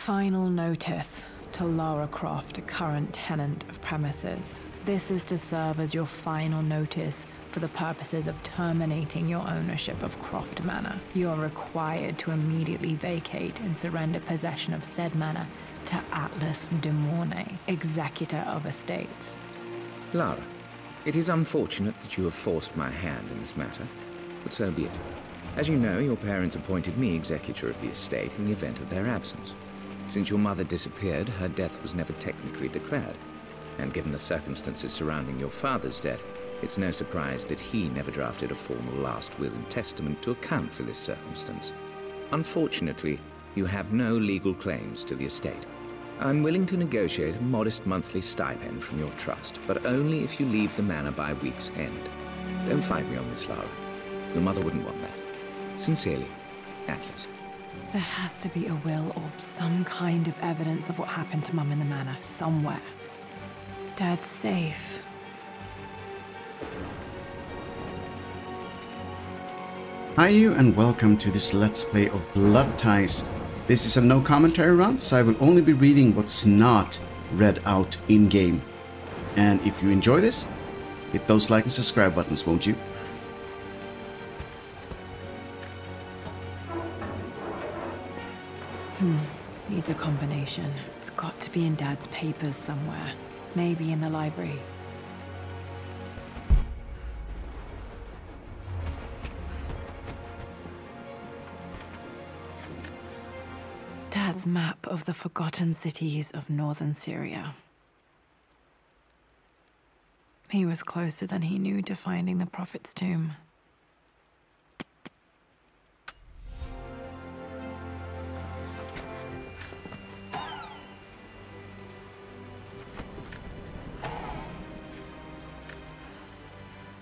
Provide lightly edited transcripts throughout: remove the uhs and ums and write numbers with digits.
Final notice to Lara Croft, a current tenant of premises. This is to serve as your final notice for the purposes of terminating your ownership of Croft Manor. You are required to immediately vacate and surrender possession of said manor to Atlas de Mornay, executor of estates. Lara, it is unfortunate that you have forced my hand in this matter, but so be it. As you know, your parents appointed me executor of the estate in the event of their absence. Since your mother disappeared, her death was never technically declared. And given the circumstances surrounding your father's death, it's no surprise that he never drafted a formal last will and testament to account for this circumstance. Unfortunately, you have no legal claims to the estate. I'm willing to negotiate a modest monthly stipend from your trust, but only if you leave the manor by week's end. Don't fight me on this, Lara. Your mother wouldn't want that. Sincerely, Atlas. There has to be a will or some kind of evidence of what happened to Mum in the manor somewhere. Dad's safe. Hi you and welcome to this Let's Play of Bloodties. This is a no commentary round, so I will only be reading what's not read out in-game. And if you enjoy this, hit those like and subscribe buttons, won't you? Needs a combination. It's got to be in Dad's papers somewhere. Maybe in the library. Dad's map of the forgotten cities of northern Syria. He was closer than he knew to finding the Prophet's tomb.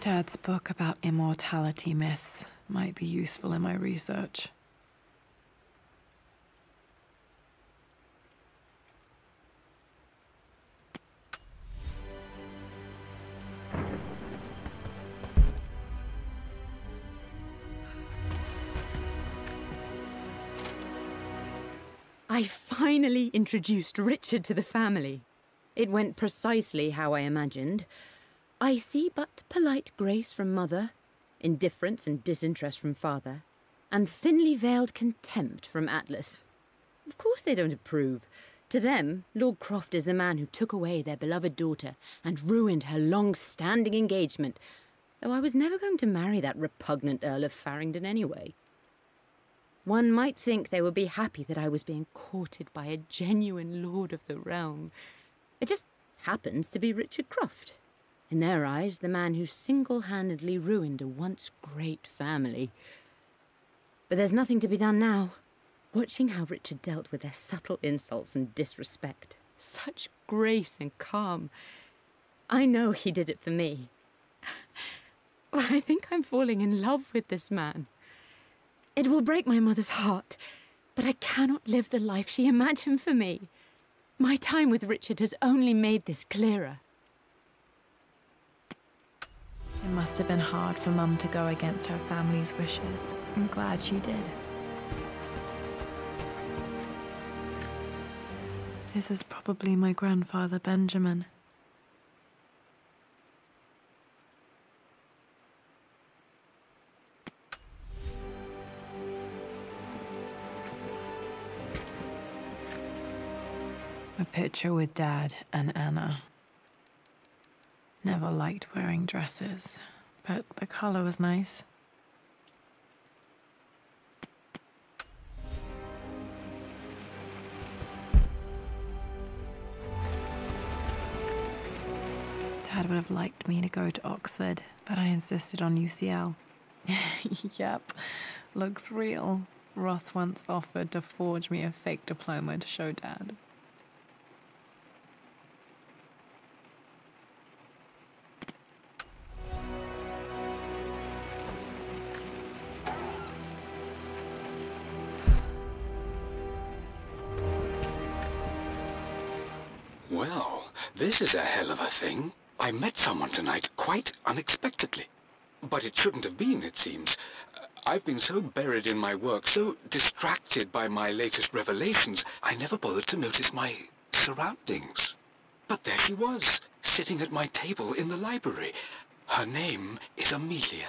Dad's book about immortality myths might be useful in my research. I finally introduced Richard to the family. It went precisely how I imagined. I see but polite grace from mother, indifference and disinterest from father, and thinly veiled contempt from Atlas. Of course they don't approve. To them, Lord Croft is the man who took away their beloved daughter and ruined her long-standing engagement, though I was never going to marry that repugnant Earl of Farringdon anyway. One might think they would be happy that I was being courted by a genuine lord of the realm. It just happens to be Richard Croft. In their eyes, the man who single-handedly ruined a once great family. But there's nothing to be done now. Watching how Richard dealt with their subtle insults and disrespect. Such grace and calm. I know he did it for me. I think I'm falling in love with this man. It will break my mother's heart, but I cannot live the life she imagined for me. My time with Richard has only made this clearer. It must have been hard for Mum to go against her family's wishes. I'm glad she did. This is probably my grandfather Benjamin. A picture with Dad and Anna. Never liked wearing dresses, but the color was nice. Dad would have liked me to go to Oxford, but I insisted on UCL. Yep, looks real. Roth once offered to forge me a fake diploma to show Dad. Well, this is a hell of a thing. I met someone tonight quite unexpectedly. But it shouldn't have been, it seems. I've been so buried in my work, so distracted by my latest revelations, I never bothered to notice my surroundings. But there she was, sitting at my table in the library. Her name is Amelia,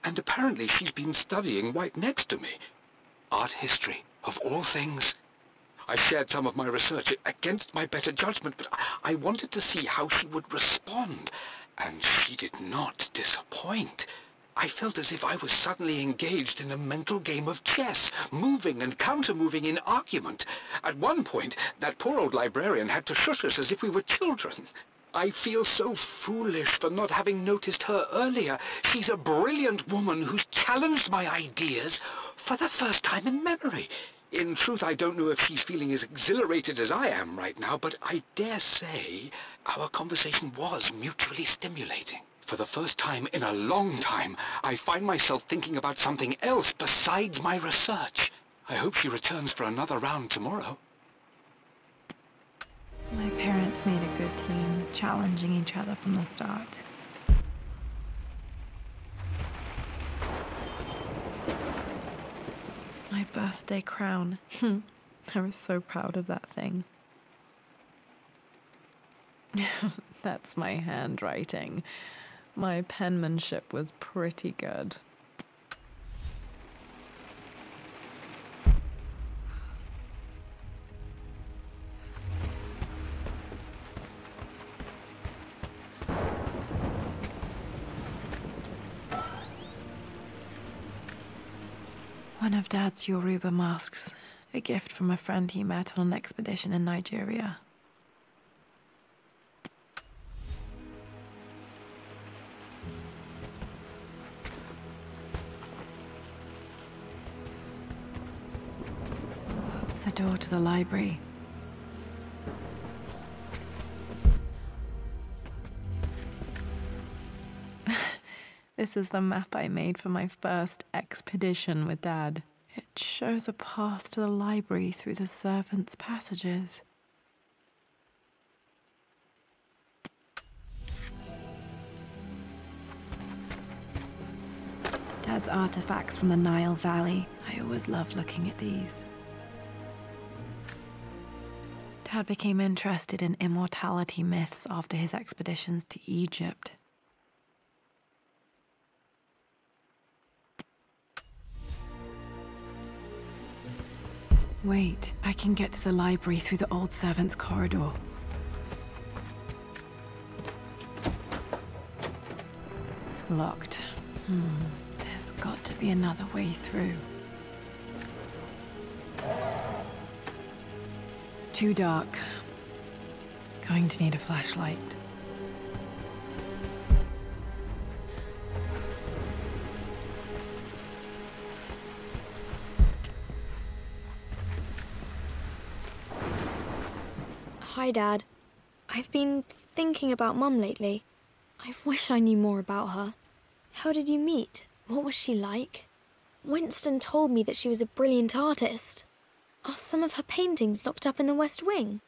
and apparently she's been studying right next to me. Art history, of all things. I shared some of my research against my better judgment, but I wanted to see how she would respond, and she did not disappoint. I felt as if I was suddenly engaged in a mental game of chess, moving and counter-moving in argument. At one point, that poor old librarian had to shush us as if we were children. I feel so foolish for not having noticed her earlier. She's a brilliant woman who's challenged my ideas for the first time in memory. In truth, I don't know if she's feeling as exhilarated as I am right now, but I dare say our conversation was mutually stimulating. For the first time in a long time, I find myself thinking about something else besides my research. I hope she returns for another round tomorrow. My parents made a good team, challenging each other from the start. My birthday crown. I was so proud of that thing. That's my handwriting. My penmanship was pretty good. One of Dad's Yoruba masks, a gift from a friend he met on an expedition in Nigeria. The door to the library. This is the map I made for my first expedition with Dad. It shows a path to the library through the servants' passages. Dad's artifacts from the Nile Valley. I always loved looking at these. Dad became interested in immortality myths after his expeditions to Egypt. Wait, I can get to the library through the old servants' corridor. Locked. There's got to be another way through. Too dark. Going to need a flashlight. Hi, Dad. I've been thinking about Mum lately. I wish I knew more about her. How did you meet? What was she like? Winston told me that she was a brilliant artist. Are some of her paintings locked up in the West Wing?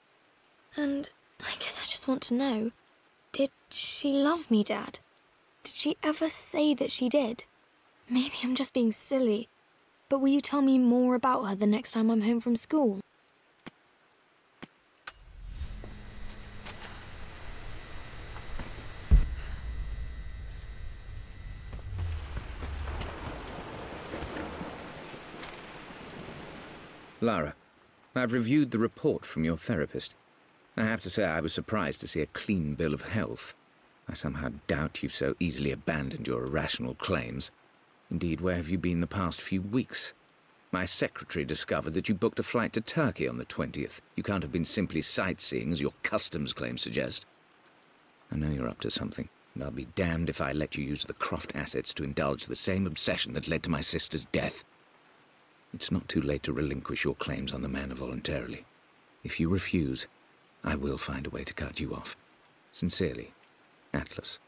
And I guess I just want to know, did she love me, Dad? Did she ever say that she did? Maybe I'm just being silly, but will you tell me more about her the next time I'm home from school? Lara, I've reviewed the report from your therapist. I have to say I was surprised to see a clean bill of health. I somehow doubt you've so easily abandoned your irrational claims. Indeed, where have you been the past few weeks? My secretary discovered that you booked a flight to Turkey on the 20th. You can't have been simply sightseeing, as your customs claims suggest. I know you're up to something, and I'll be damned if I let you use the Croft assets to indulge the same obsession that led to my sister's death. It's not too late to relinquish your claims on the manor voluntarily. If you refuse, I will find a way to cut you off. Sincerely, Atlas.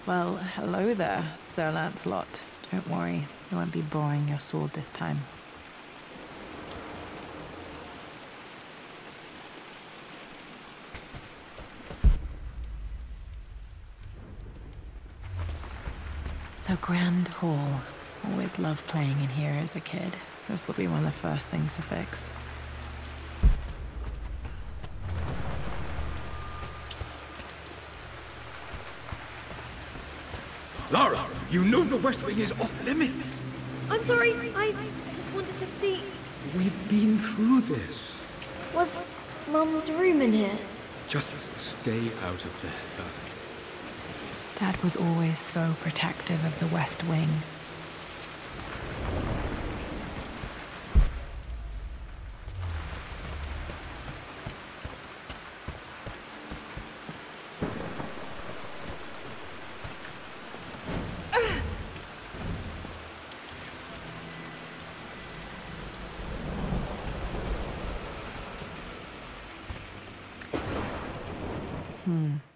Well, hello there, Sir Lancelot. Don't worry, I won't be borrowing your sword this time. The Grand Hall. Always loved playing in here as a kid. This will be one of the first things to fix. Lara, you know the West Wing is off limits. I'm sorry, I just wanted to see... We've been through this. Was Mum's room in here? Just stay out of there, darling. Dad was always so protective of the West Wing.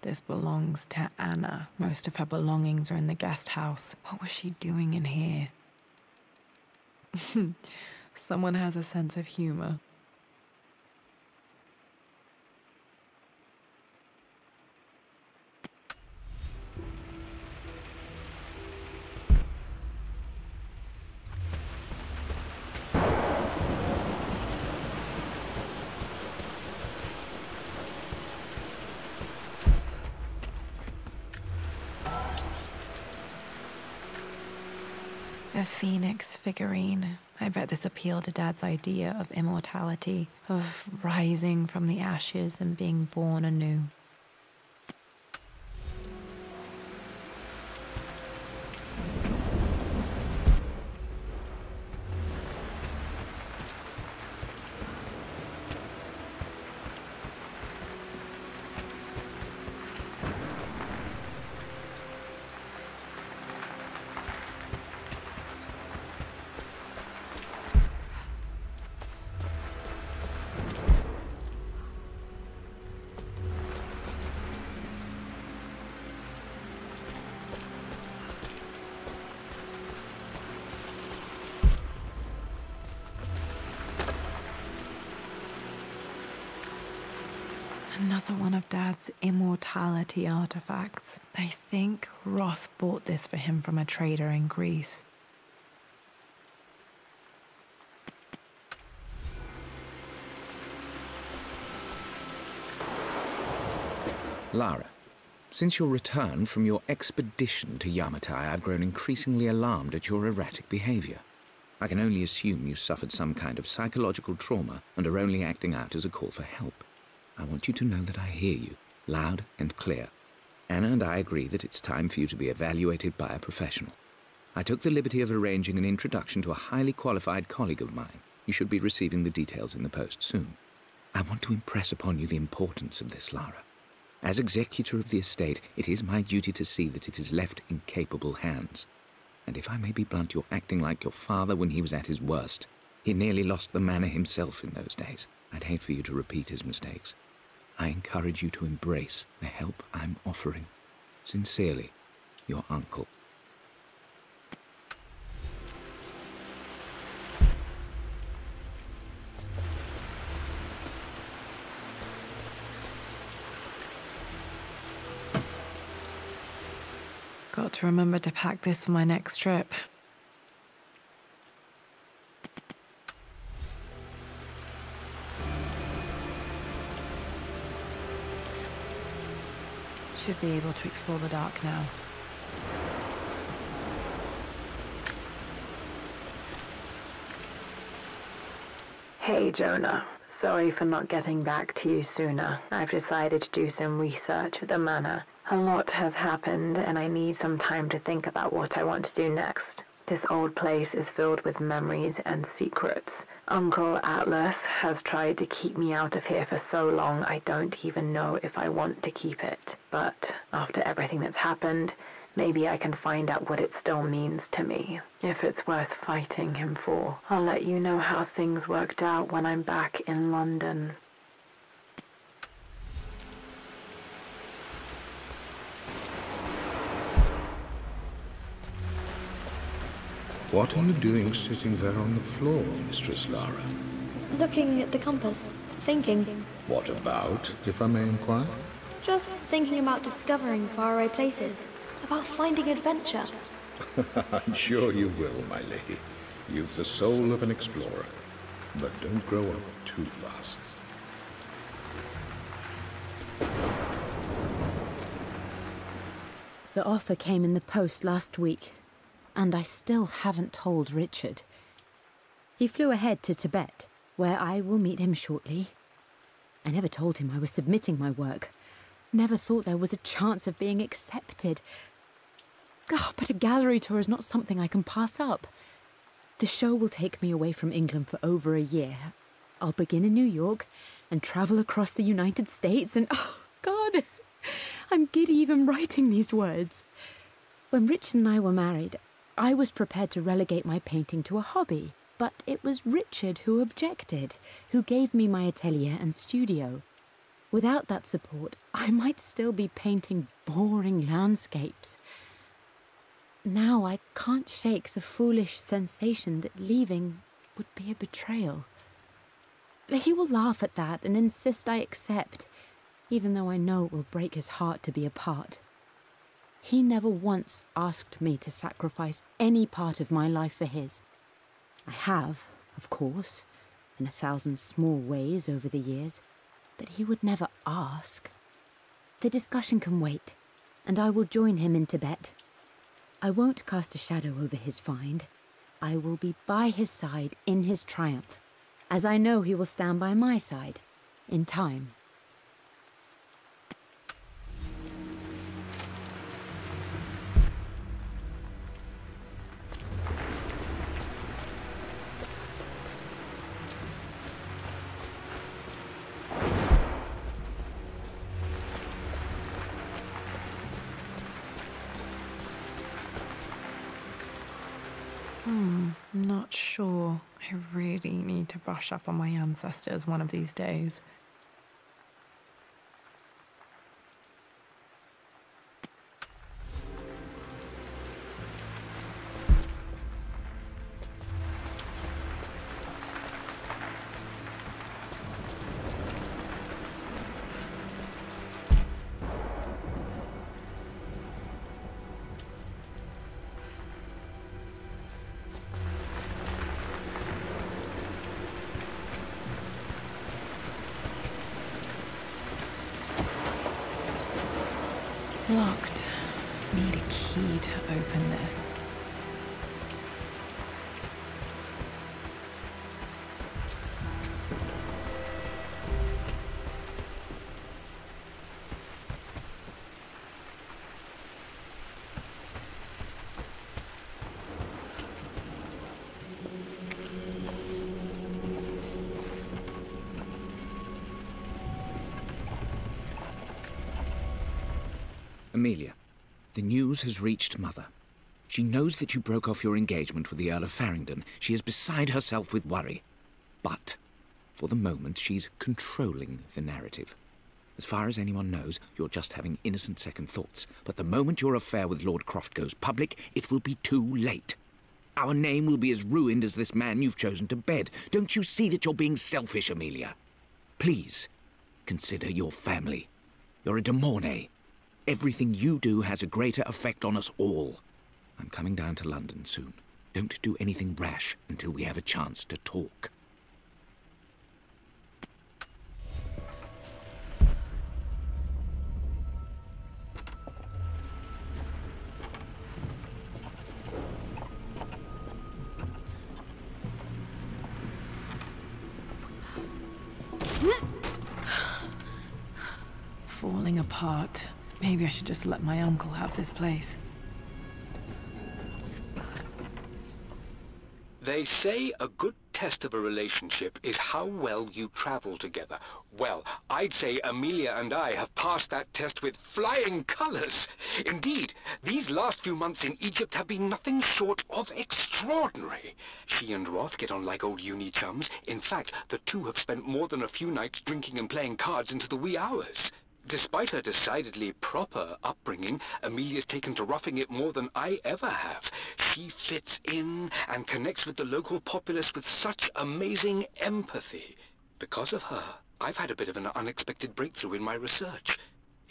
This belongs to Anna. Most of her belongings are in the guest house. What was she doing in here? Someone has a sense of humor. A phoenix figurine. I bet this appealed to Dad's idea of immortality, of rising from the ashes and being born anew. Another one of Dad's immortality artifacts. I think Roth bought this for him from a trader in Greece. Lara, since your return from your expedition to Yamatai, I've grown increasingly alarmed at your erratic behavior. I can only assume you suffered some kind of psychological trauma and are only acting out as a call for help. I want you to know that I hear you, loud and clear. Anna and I agree that it's time for you to be evaluated by a professional. I took the liberty of arranging an introduction to a highly qualified colleague of mine. You should be receiving the details in the post soon. I want to impress upon you the importance of this, Lara. As executor of the estate, it is my duty to see that it is left in capable hands. And if I may be blunt, you're acting like your father when he was at his worst. He nearly lost the manor himself in those days. I'd hate for you to repeat his mistakes. I encourage you to embrace the help I'm offering. Sincerely, your uncle. Got to remember to pack this for my next trip. Should be able to explore the dark now. Hey, Jonah. Sorry for not getting back to you sooner. I've decided to do some research at the manor. A lot has happened, and I need some time to think about what I want to do next. This old place is filled with memories and secrets. Uncle Atlas has tried to keep me out of here for so long, I don't even know if I want to keep it. But after everything that's happened, maybe I can find out what it still means to me. If it's worth fighting him for. I'll let you know how things worked out when I'm back in London. What are you doing sitting there on the floor, Mistress Lara? Looking at the compass, thinking. What about, if I may inquire? Just thinking about discovering faraway places, about finding adventure. I'm sure you will, my lady. You've the soul of an explorer. But don't grow up too fast. The offer came in the post last week, and I still haven't told Richard. He flew ahead to Tibet, where I will meet him shortly. I never told him I was submitting my work. Never thought there was a chance of being accepted. Oh, but a gallery tour is not something I can pass up. The show will take me away from England for over a year. I'll begin in New York and travel across the United States and, oh, God, I'm giddy even writing these words. When Richard and I were married, I was prepared to relegate my painting to a hobby, but it was Richard who objected, who gave me my atelier and studio. Without that support, I might still be painting boring landscapes. Now I can't shake the foolish sensation that leaving would be a betrayal. He will laugh at that and insist I accept, even though I know it will break his heart to be apart. He never once asked me to sacrifice any part of my life for his. I have, of course, in 1,000 small ways over the years, but he would never ask. The discussion can wait, and I will join him in Tibet. I won't cast a shadow over his find. I will be by his side in his triumph, as I know he will stand by my side, in time. Not sure. I really need to brush up on my ancestors one of these days. Locked. Need a key to open this. Amelia, the news has reached Mother. She knows that you broke off your engagement with the Earl of Farringdon. She is beside herself with worry. But, for the moment, she's controlling the narrative. As far as anyone knows, you're just having innocent second thoughts. But the moment your affair with Lord Croft goes public, it will be too late. Our name will be as ruined as this man you've chosen to bed. Don't you see that you're being selfish, Amelia? Please, consider your family. You're a de Mornay. Everything you do has a greater effect on us all. I'm coming down to London soon. Don't do anything rash until we have a chance to talk. Falling apart. Maybe I should just let my uncle have this place. They say a good test of a relationship is how well you travel together. Well, I'd say Amelia and I have passed that test with flying colors. Indeed, these last few months in Egypt have been nothing short of extraordinary. She and Roth get on like old uni chums. In fact, the two have spent more than a few nights drinking and playing cards into the wee hours. Despite her decidedly proper upbringing, Amelia's taken to roughing it more than I ever have. She fits in and connects with the local populace with such amazing empathy. Because of her, I've had a bit of an unexpected breakthrough in my research.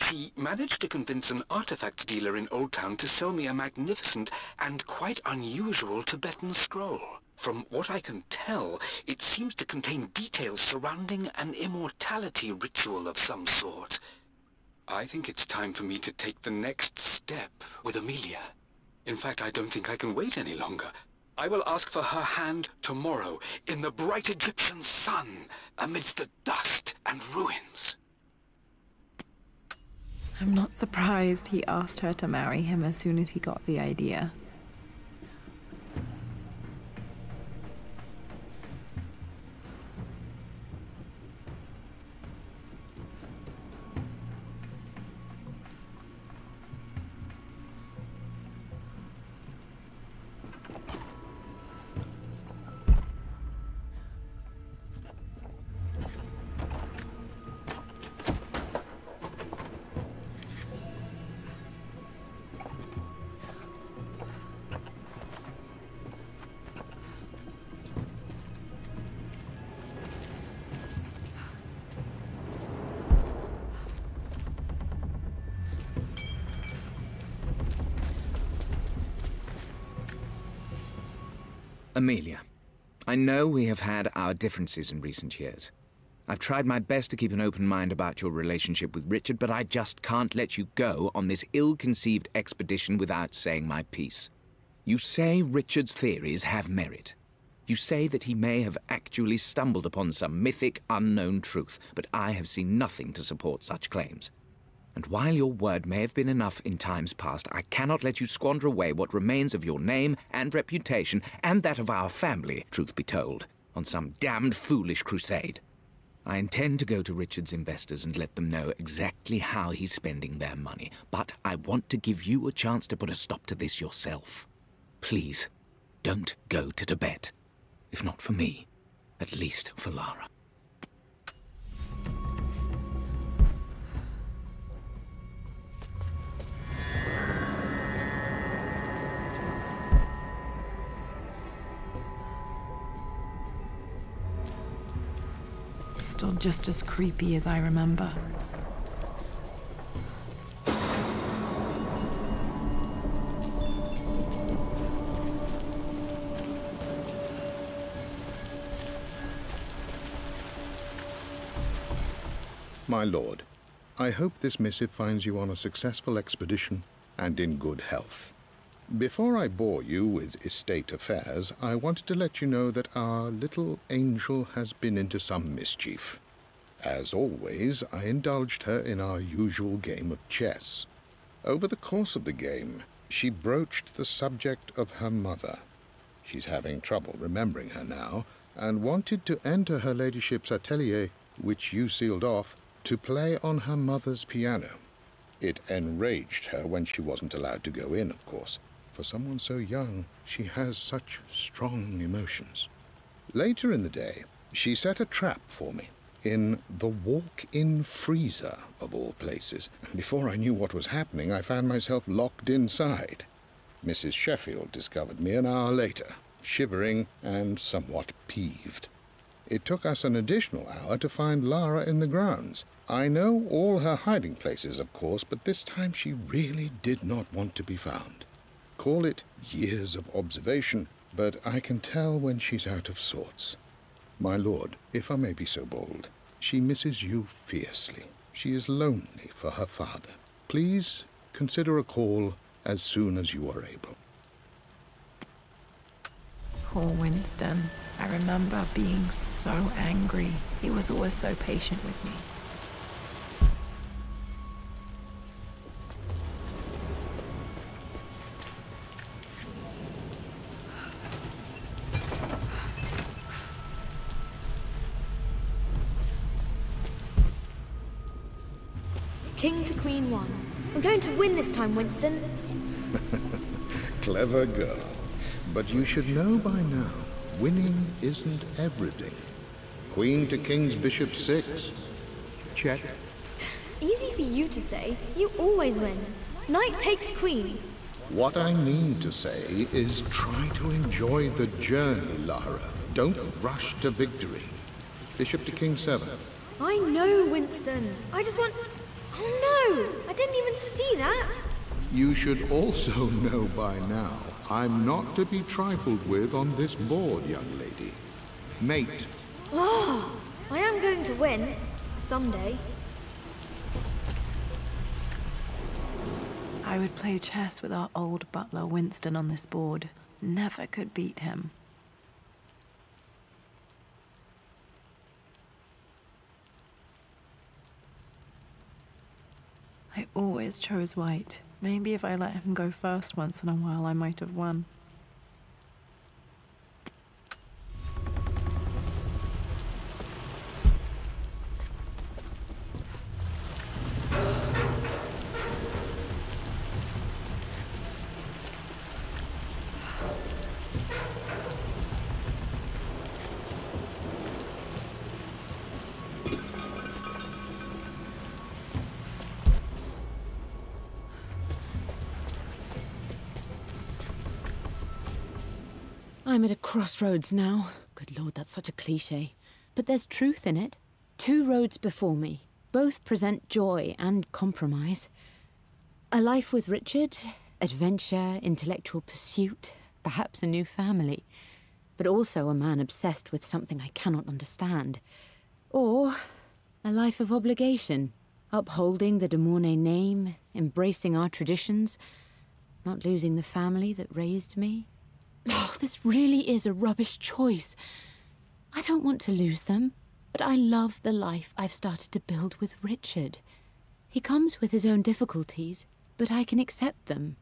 She managed to convince an artifact dealer in Old Town to sell me a magnificent and quite unusual Tibetan scroll. From what I can tell, it seems to contain details surrounding an immortality ritual of some sort. I think it's time for me to take the next step with Amelia. In fact, I don't think I can wait any longer. I will ask for her hand tomorrow in the bright Egyptian sun amidst the dust and ruins. I'm not surprised he asked her to marry him as soon as he got the idea. Amelia, I know we have had our differences in recent years. I've tried my best to keep an open mind about your relationship with Richard, but I just can't let you go on this ill-conceived expedition without saying my piece. You say Richard's theories have merit. You say that he may have actually stumbled upon some mythic, unknown truth, but I have seen nothing to support such claims. And while your word may have been enough in times past, I cannot let you squander away what remains of your name and reputation, and that of our family, truth be told, on some damned foolish crusade. I intend to go to Richard's investors and let them know exactly how he's spending their money, but I want to give you a chance to put a stop to this yourself. Please, don't go to Tibet. If not for me, at least for Lara. Still just as creepy as I remember. My lord, I hope this missive finds you on a successful expedition and in good health. Before I bore you with estate affairs, I wanted to let you know that our little angel has been into some mischief. As always, I indulged her in our usual game of chess. Over the course of the game, she broached the subject of her mother. She's having trouble remembering her now, and wanted to enter her ladyship's atelier, which you sealed off, to play on her mother's piano. It enraged her when she wasn't allowed to go in, of course. For someone so young, she has such strong emotions. Later in the day, she set a trap for me in the walk-in freezer, of all places. And before I knew what was happening, I found myself locked inside. Mrs. Sheffield discovered me an hour later, shivering and somewhat peeved. It took us an additional hour to find Lara in the grounds. I know all her hiding places, of course, but this time she really did not want to be found. Call it years of observation, but I can tell when she's out of sorts. My lord, if I may be so bold, she misses you fiercely. She is lonely for her father. Please consider a call as soon as you are able. Poor Winston. I remember being so angry. He was always so patient with me. King to Queen 1. I'm going to win this time, Winston. Clever girl. But you should know by now, winning isn't everything. Queen to King's Bishop 6. Check. Easy for you to say. You always win. Knight takes queen. What I mean to say is try to enjoy the journey, Lara. Don't rush to victory. Bishop to king 7. I know, Winston. I just want... Oh no! I didn't even see that! You should also know by now, I'm not to be trifled with on this board, young lady. Mate. Oh, I am going to win. Someday. I would play chess with our old butler Winston on this board. Never could beat him. I always chose white. Maybe if I let him go first once in a while, I might have won. I'm at a crossroads now. Good Lord, that's such a cliché. But there's truth in it. 2 roads before me. Both present joy and compromise. A life with Richard, adventure, intellectual pursuit, perhaps a new family. But also a man obsessed with something I cannot understand. Or a life of obligation, upholding the de Mornay name, embracing our traditions, not losing the family that raised me. Oh, this really is a rubbish choice. I don't want to lose them, but I love the life I've started to build with Richard. He comes with his own difficulties, but I can accept them.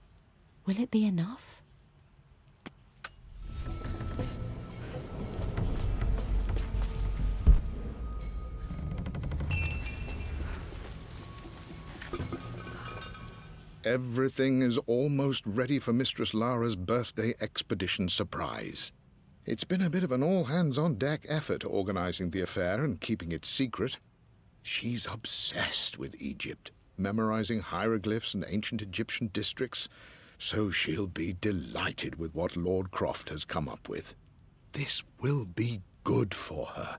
Will it be enough? Everything is almost ready for Mistress Lara's birthday expedition surprise. It's been a bit of an all-hands-on-deck effort organizing the affair and keeping it secret. She's obsessed with Egypt, memorizing hieroglyphs and ancient Egyptian districts, so she'll be delighted with what Lord Croft has come up with. This will be good for her.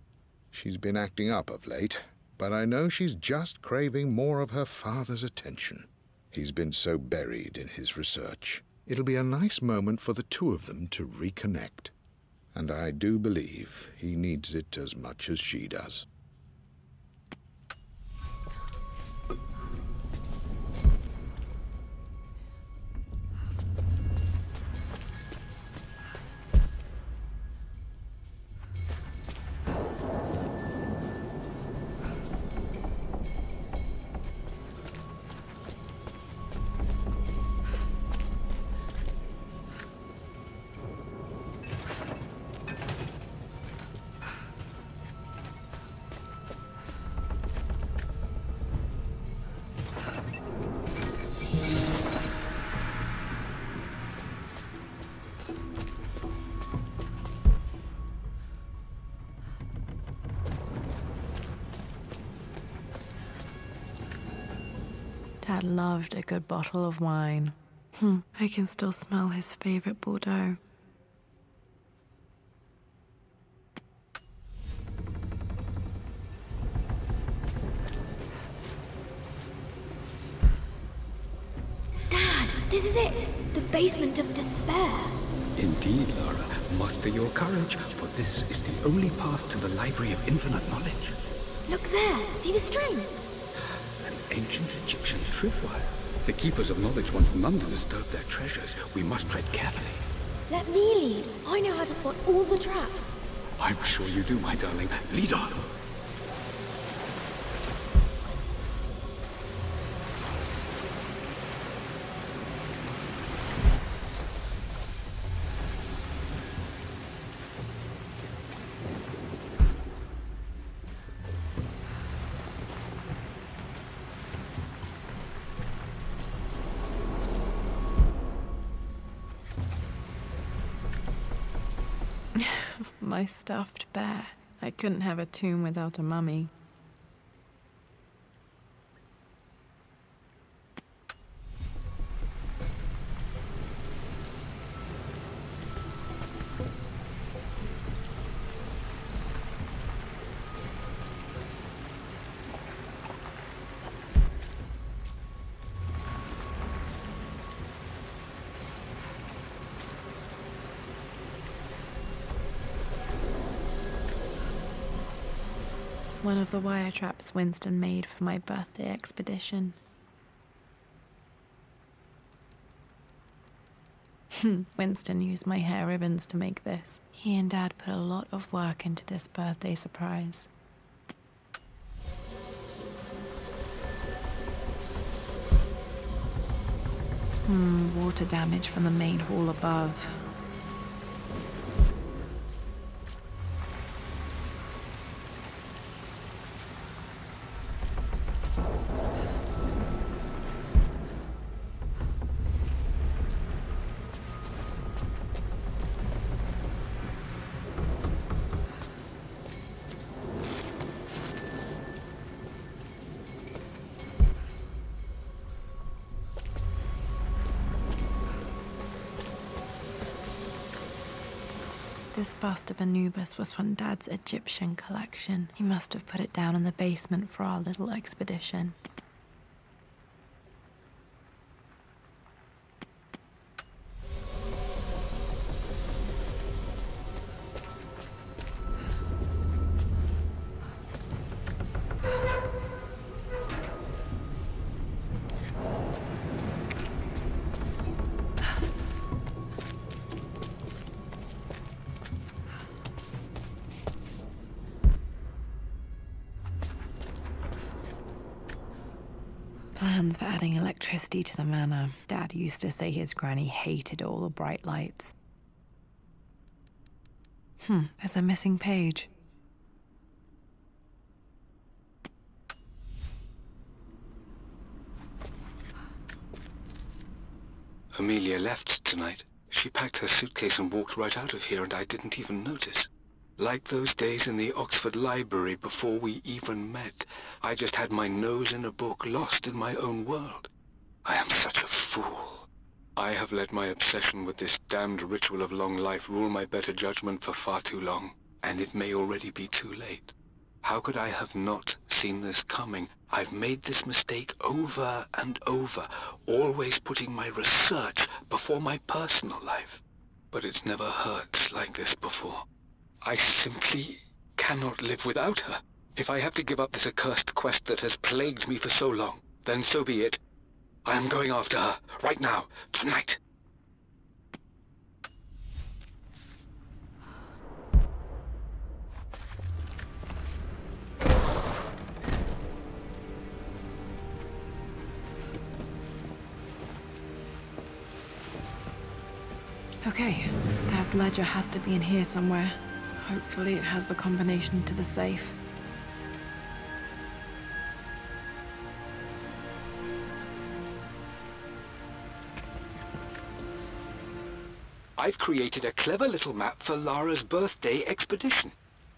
She's been acting up of late, but I know she's just craving more of her father's attention. He's been so buried in his research. It'll be a nice moment for the 2 of them to reconnect. And I do believe he needs it as much as she does. Dad loved a good bottle of wine. I can still smell his favorite Bordeaux. Dad, this is it! The basement of despair. Indeed, Lara. Muster your courage, for this is the only path to the Library of Infinite Knowledge. Look there, see the string? An ancient Egyptian tripwire. The keepers of knowledge want none to disturb their treasures. We must tread carefully. Let me lead. I know how to spot all the traps. I'm sure you do, my darling. Lead on. My stuffed bear. I couldn't have a tomb without a mummy. One of the wire traps Winston made for my birthday expedition. Winston used my hair ribbons to make this. He and Dad put a lot of work into this birthday surprise. Water damage from the main hall above. This bust of Anubis was from Dad's Egyptian collection. He must have put it down in the basement for our little expedition. Plans for adding electricity to the manor. Dad used to say his granny hated all the bright lights. There's a missing page. Amelia left tonight. She packed her suitcase and walked right out of here, and I didn't even notice. Like those days in the Oxford Library before we even met, I just had my nose in a book, lost in my own world. I am such a fool. I have let my obsession with this damned ritual of long life rule my better judgment for far too long, and it may already be too late. How could I have not seen this coming? I've made this mistake over and over, always putting my research before my personal life. But it's never hurt like this before. I simply cannot live without her. If I have to give up this accursed quest that has plagued me for so long, then so be it. I am going after her, right now, tonight. Okay, Dad's ledger has to be in here somewhere. Hopefully it has the combination to the safe. I've created a clever little map for Lara's birthday expedition.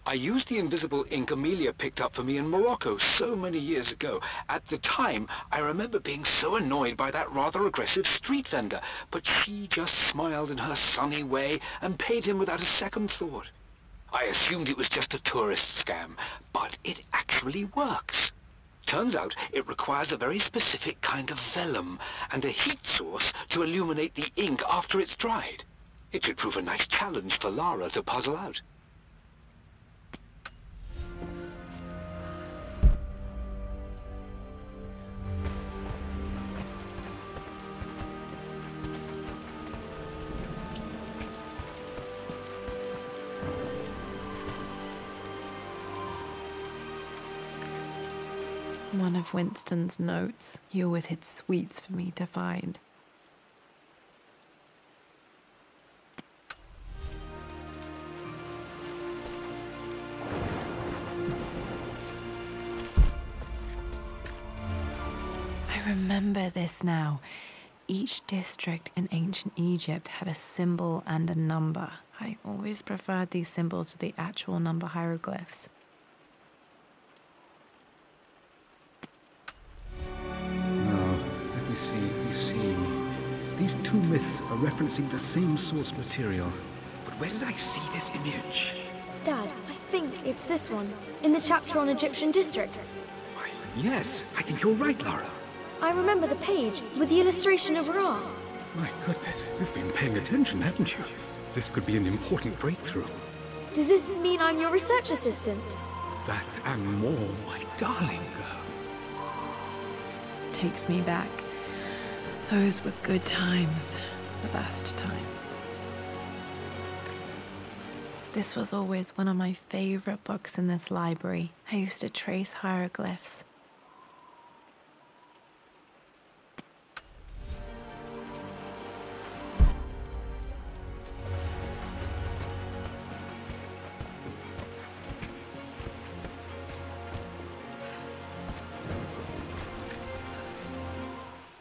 I used the invisible ink Amelia picked up for me in Morocco so many years ago. At the time, I remember being so annoyed by that rather aggressive street vendor, but she just smiled in her sunny way and paid him without a second thought. I assumed it was just a tourist scam, but it actually works. Turns out it requires a very specific kind of vellum and a heat source to illuminate the ink after it's dried. It should prove a nice challenge for Lara to puzzle out. One of Winston's notes. He always hid sweets for me to find. I remember this now. Each district in ancient Egypt had a symbol and a number. I always preferred these symbols to the actual number hieroglyphs. Let me see. These two myths are referencing the same source material. But where did I see this image? Dad, I think it's this one, in the chapter on Egyptian districts. Why, yes, I think you're right, Lara. I remember the page with the illustration of Ra. My goodness, you've been paying attention, haven't you? This could be an important breakthrough. Does this mean I'm your research assistant? That and more, my darling girl. Takes me back. Those were good times. The best times. This was always one of my favorite books in this library. I used to trace hieroglyphs.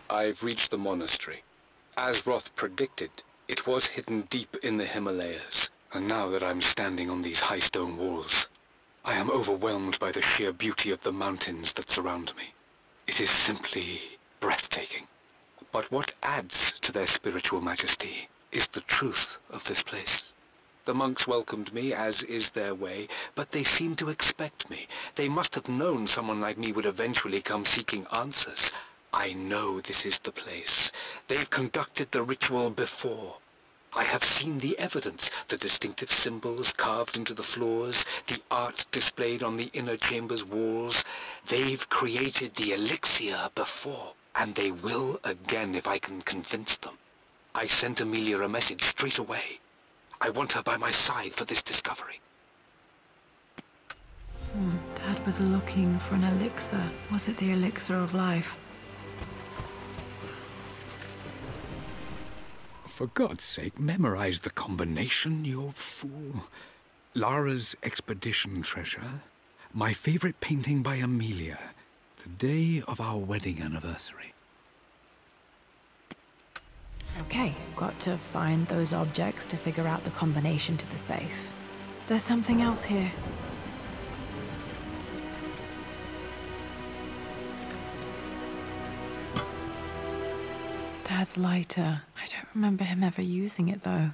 I've reached the monastery. As Roth predicted, it was hidden deep in the Himalayas, and now that I'm standing on these high stone walls, I am overwhelmed by the sheer beauty of the mountains that surround me. It is simply breathtaking. But what adds to their spiritual majesty is the truth of this place. The monks welcomed me, as is their way, but they seemed to expect me. They must have known someone like me would eventually come seeking answers. I know this is the place. They've conducted the ritual before. I have seen the evidence, the distinctive symbols carved into the floors, the art displayed on the inner chamber's walls. They've created the elixir before, and they will again if I can convince them. I sent Amelia a message straight away. I want her by my side for this discovery. Dad was looking for an elixir. Was it the elixir of life? For God's sake, memorize the combination, you fool. Lara's expedition treasure, my favorite painting by Amelia, the day of our wedding anniversary. Okay, got to find those objects to figure out the combination to the safe. There's something else here. Dad's lighter. I don't remember him ever using it, though.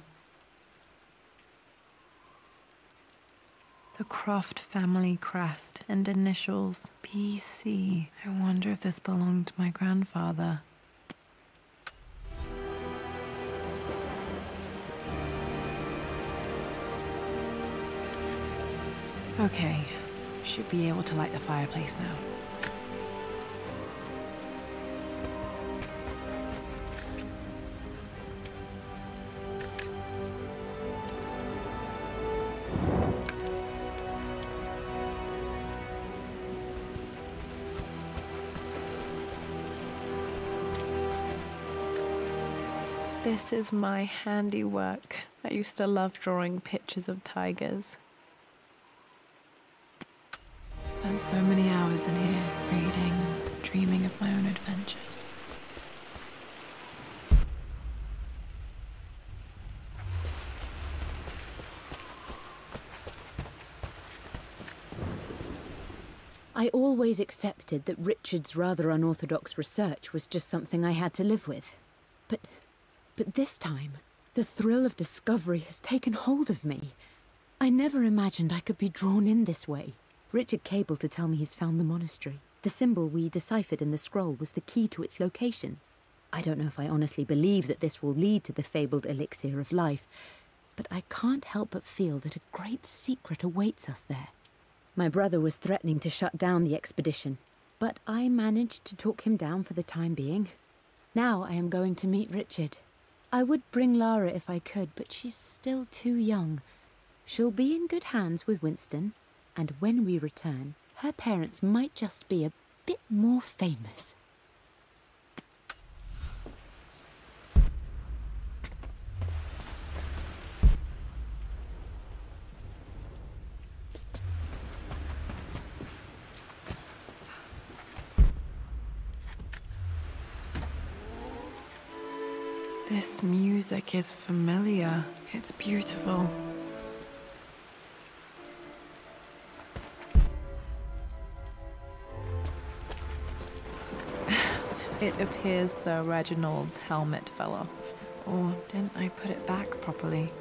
The Croft family crest and initials. PC. I wonder if this belonged to my grandfather. Okay, should be able to light the fireplace now. This is my handiwork. I used to love drawing pictures of tigers. Spent so many hours in here, reading, dreaming of my own adventures. I always accepted that Richard's rather unorthodox research was just something I had to live with. But this time, the thrill of discovery has taken hold of me. I never imagined I could be drawn in this way. Richard cabled to tell me he's found the monastery. The symbol we deciphered in the scroll was the key to its location. I don't know if I honestly believe that this will lead to the fabled elixir of life, but I can't help but feel that a great secret awaits us there. My brother was threatening to shut down the expedition, but I managed to talk him down for the time being. Now I am going to meet Richard. I would bring Lara if I could, but she's still too young. She'll be in good hands with Winston, and when we return, her parents might just be a bit more famous. This music is familiar. It's beautiful. It appears Sir Reginald's helmet fell off. Or didn't I put it back properly?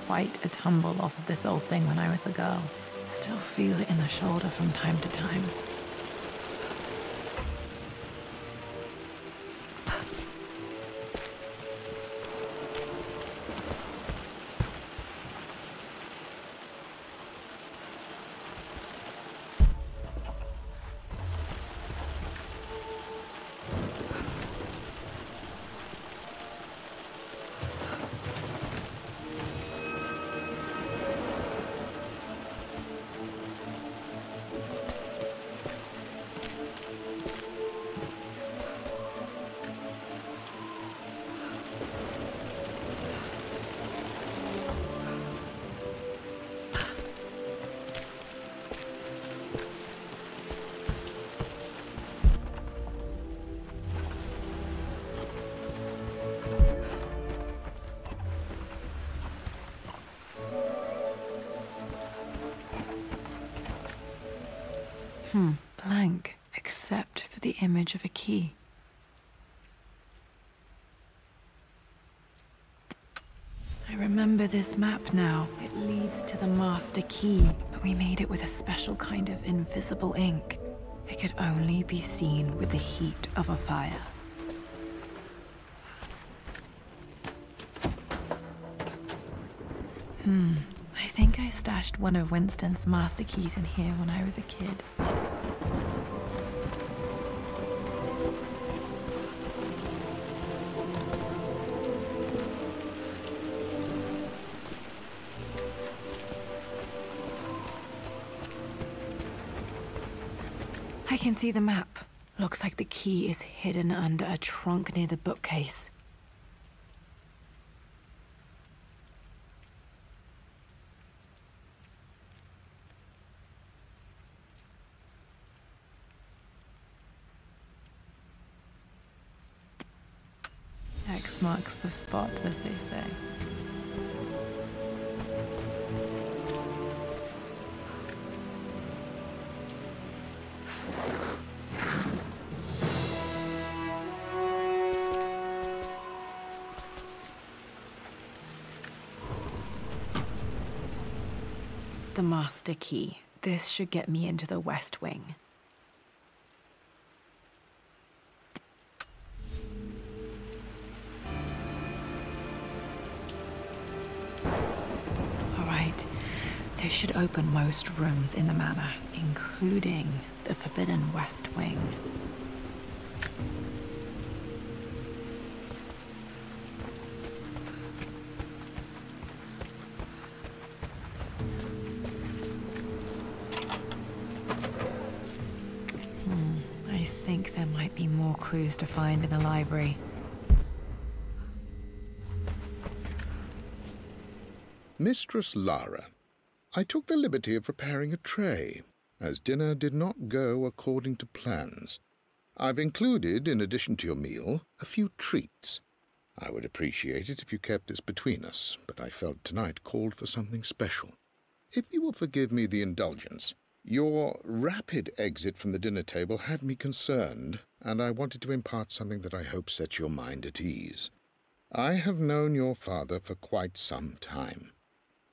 quite a tumble off of this old thing when I was a girl. Still feel it in the shoulder from time to time. Blank, except for the image of a key. I remember this map now. It leads to the master key, but we made it with a special kind of invisible ink. It could only be seen with the heat of a fire. I think I stashed one of Winston's master keys in here when I was a kid. I can see the map. Looks like the key is hidden under a trunk near the bookcase. X marks the spot, as they say. The master key. This should get me into the West Wing. This should open most rooms in the manor, including the forbidden West Wing. I think there might be more clues to find in the library. Mistress Lara, I took the liberty of preparing a tray, as dinner did not go according to plans. I've included, in addition to your meal, a few treats. I would appreciate it if you kept this between us, but I felt tonight called for something special. If you will forgive me the indulgence, your rapid exit from the dinner table had me concerned, and I wanted to impart something that I hope sets your mind at ease. I have known your father for quite some time.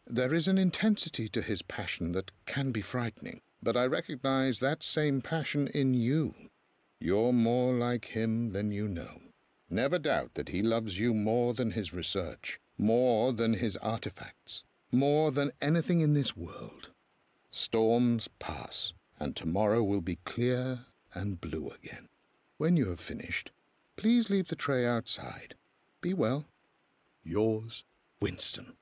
There is an intensity to his passion that can be frightening, but I recognize that same passion in you. You're more like him than you know. Never doubt that he loves you more than his research, more than his artifacts, more than anything in this world. Storms pass, and tomorrow will be clear and blue again. When you have finished, please leave the tray outside. Be well. Yours, Winston.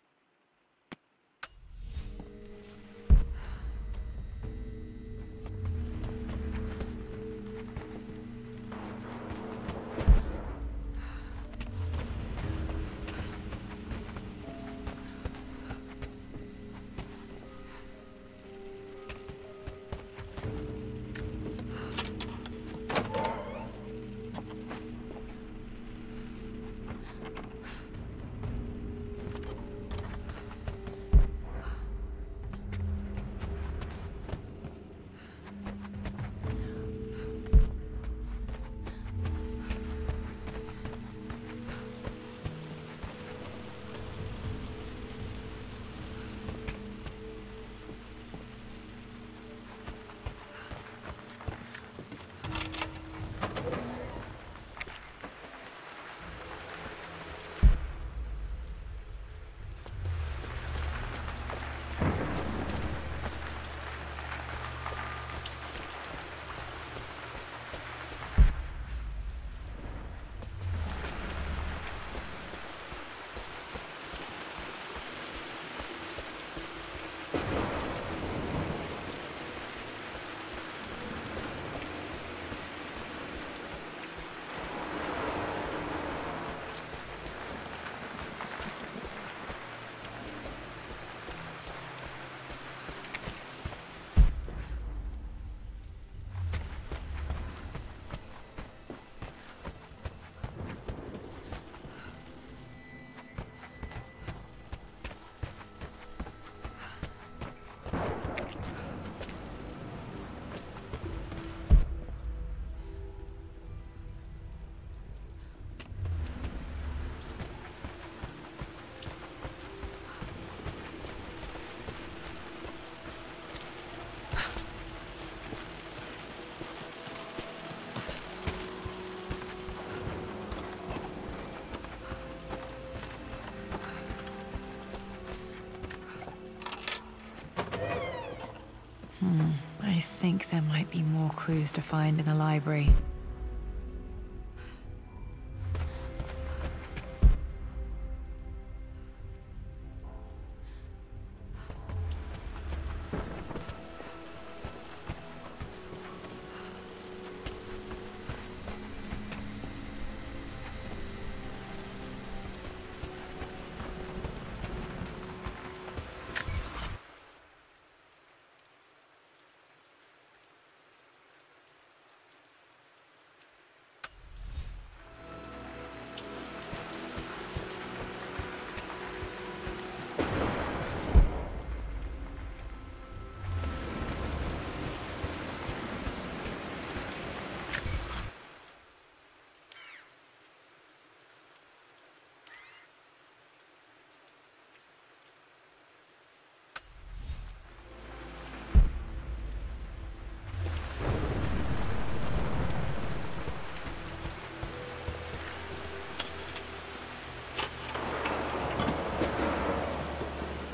I think there might be more clues to find in the library.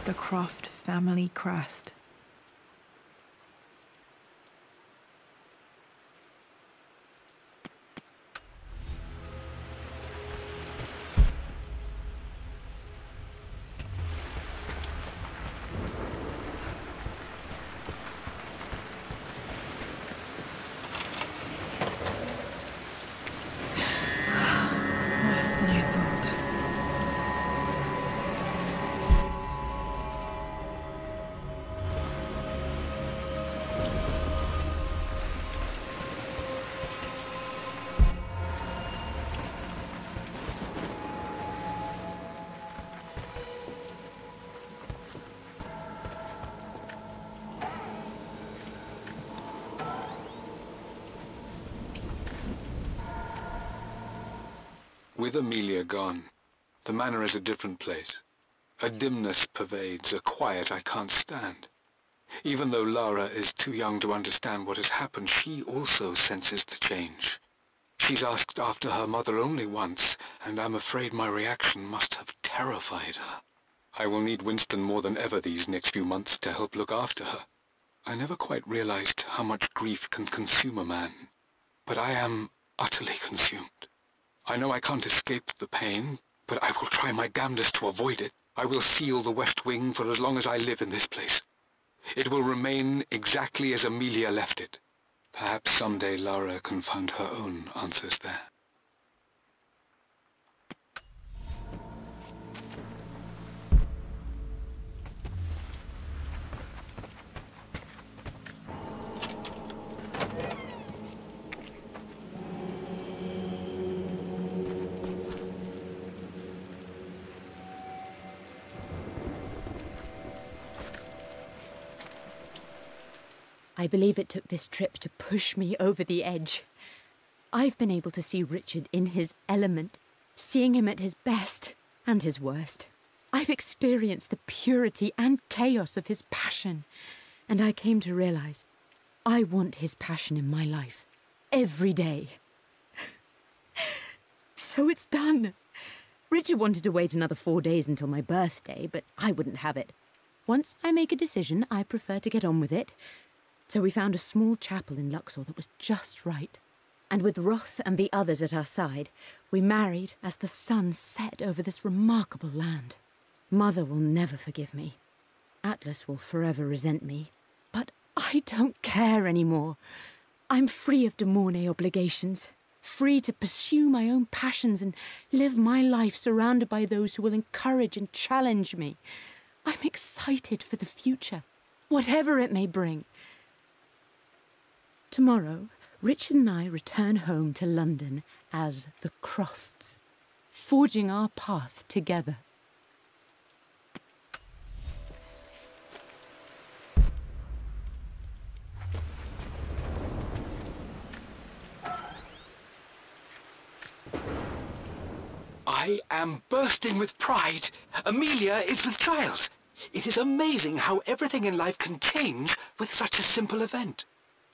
The Croft family crest. Worse than I thought. With Amelia gone, the manor is a different place. A dimness pervades, a quiet I can't stand. Even though Lara is too young to understand what has happened, she also senses the change. She's asked after her mother only once, and I'm afraid my reaction must have terrified her. I will need Winston more than ever these next few months to help look after her. I never quite realized how much grief can consume a man, but I am utterly consumed. I know I can't escape the pain, but I will try my damnedest to avoid it. I will seal the West Wing for as long as I live in this place. It will remain exactly as Amelia left it. Perhaps someday Lara can find her own answers there. I believe it took this trip to push me over the edge. I've been able to see Richard in his element, seeing him at his best and his worst. I've experienced the purity and chaos of his passion, and I came to realize I want his passion in my life every day. So it's done. Richard wanted to wait another 4 days until my birthday, but I wouldn't have it. Once I make a decision, I prefer to get on with it. So we found a small chapel in Luxor that was just right. And with Roth and the others at our side, we married as the sun set over this remarkable land. Mother will never forgive me. Atlas will forever resent me. But I don't care anymore. I'm free of de Mornay obligations, free to pursue my own passions and live my life surrounded by those who will encourage and challenge me. I'm excited for the future, whatever it may bring. Tomorrow, Richard and I return home to London as the Crofts, forging our path together. I am bursting with pride. Amelia is with child. It is amazing how everything in life can change with such a simple event.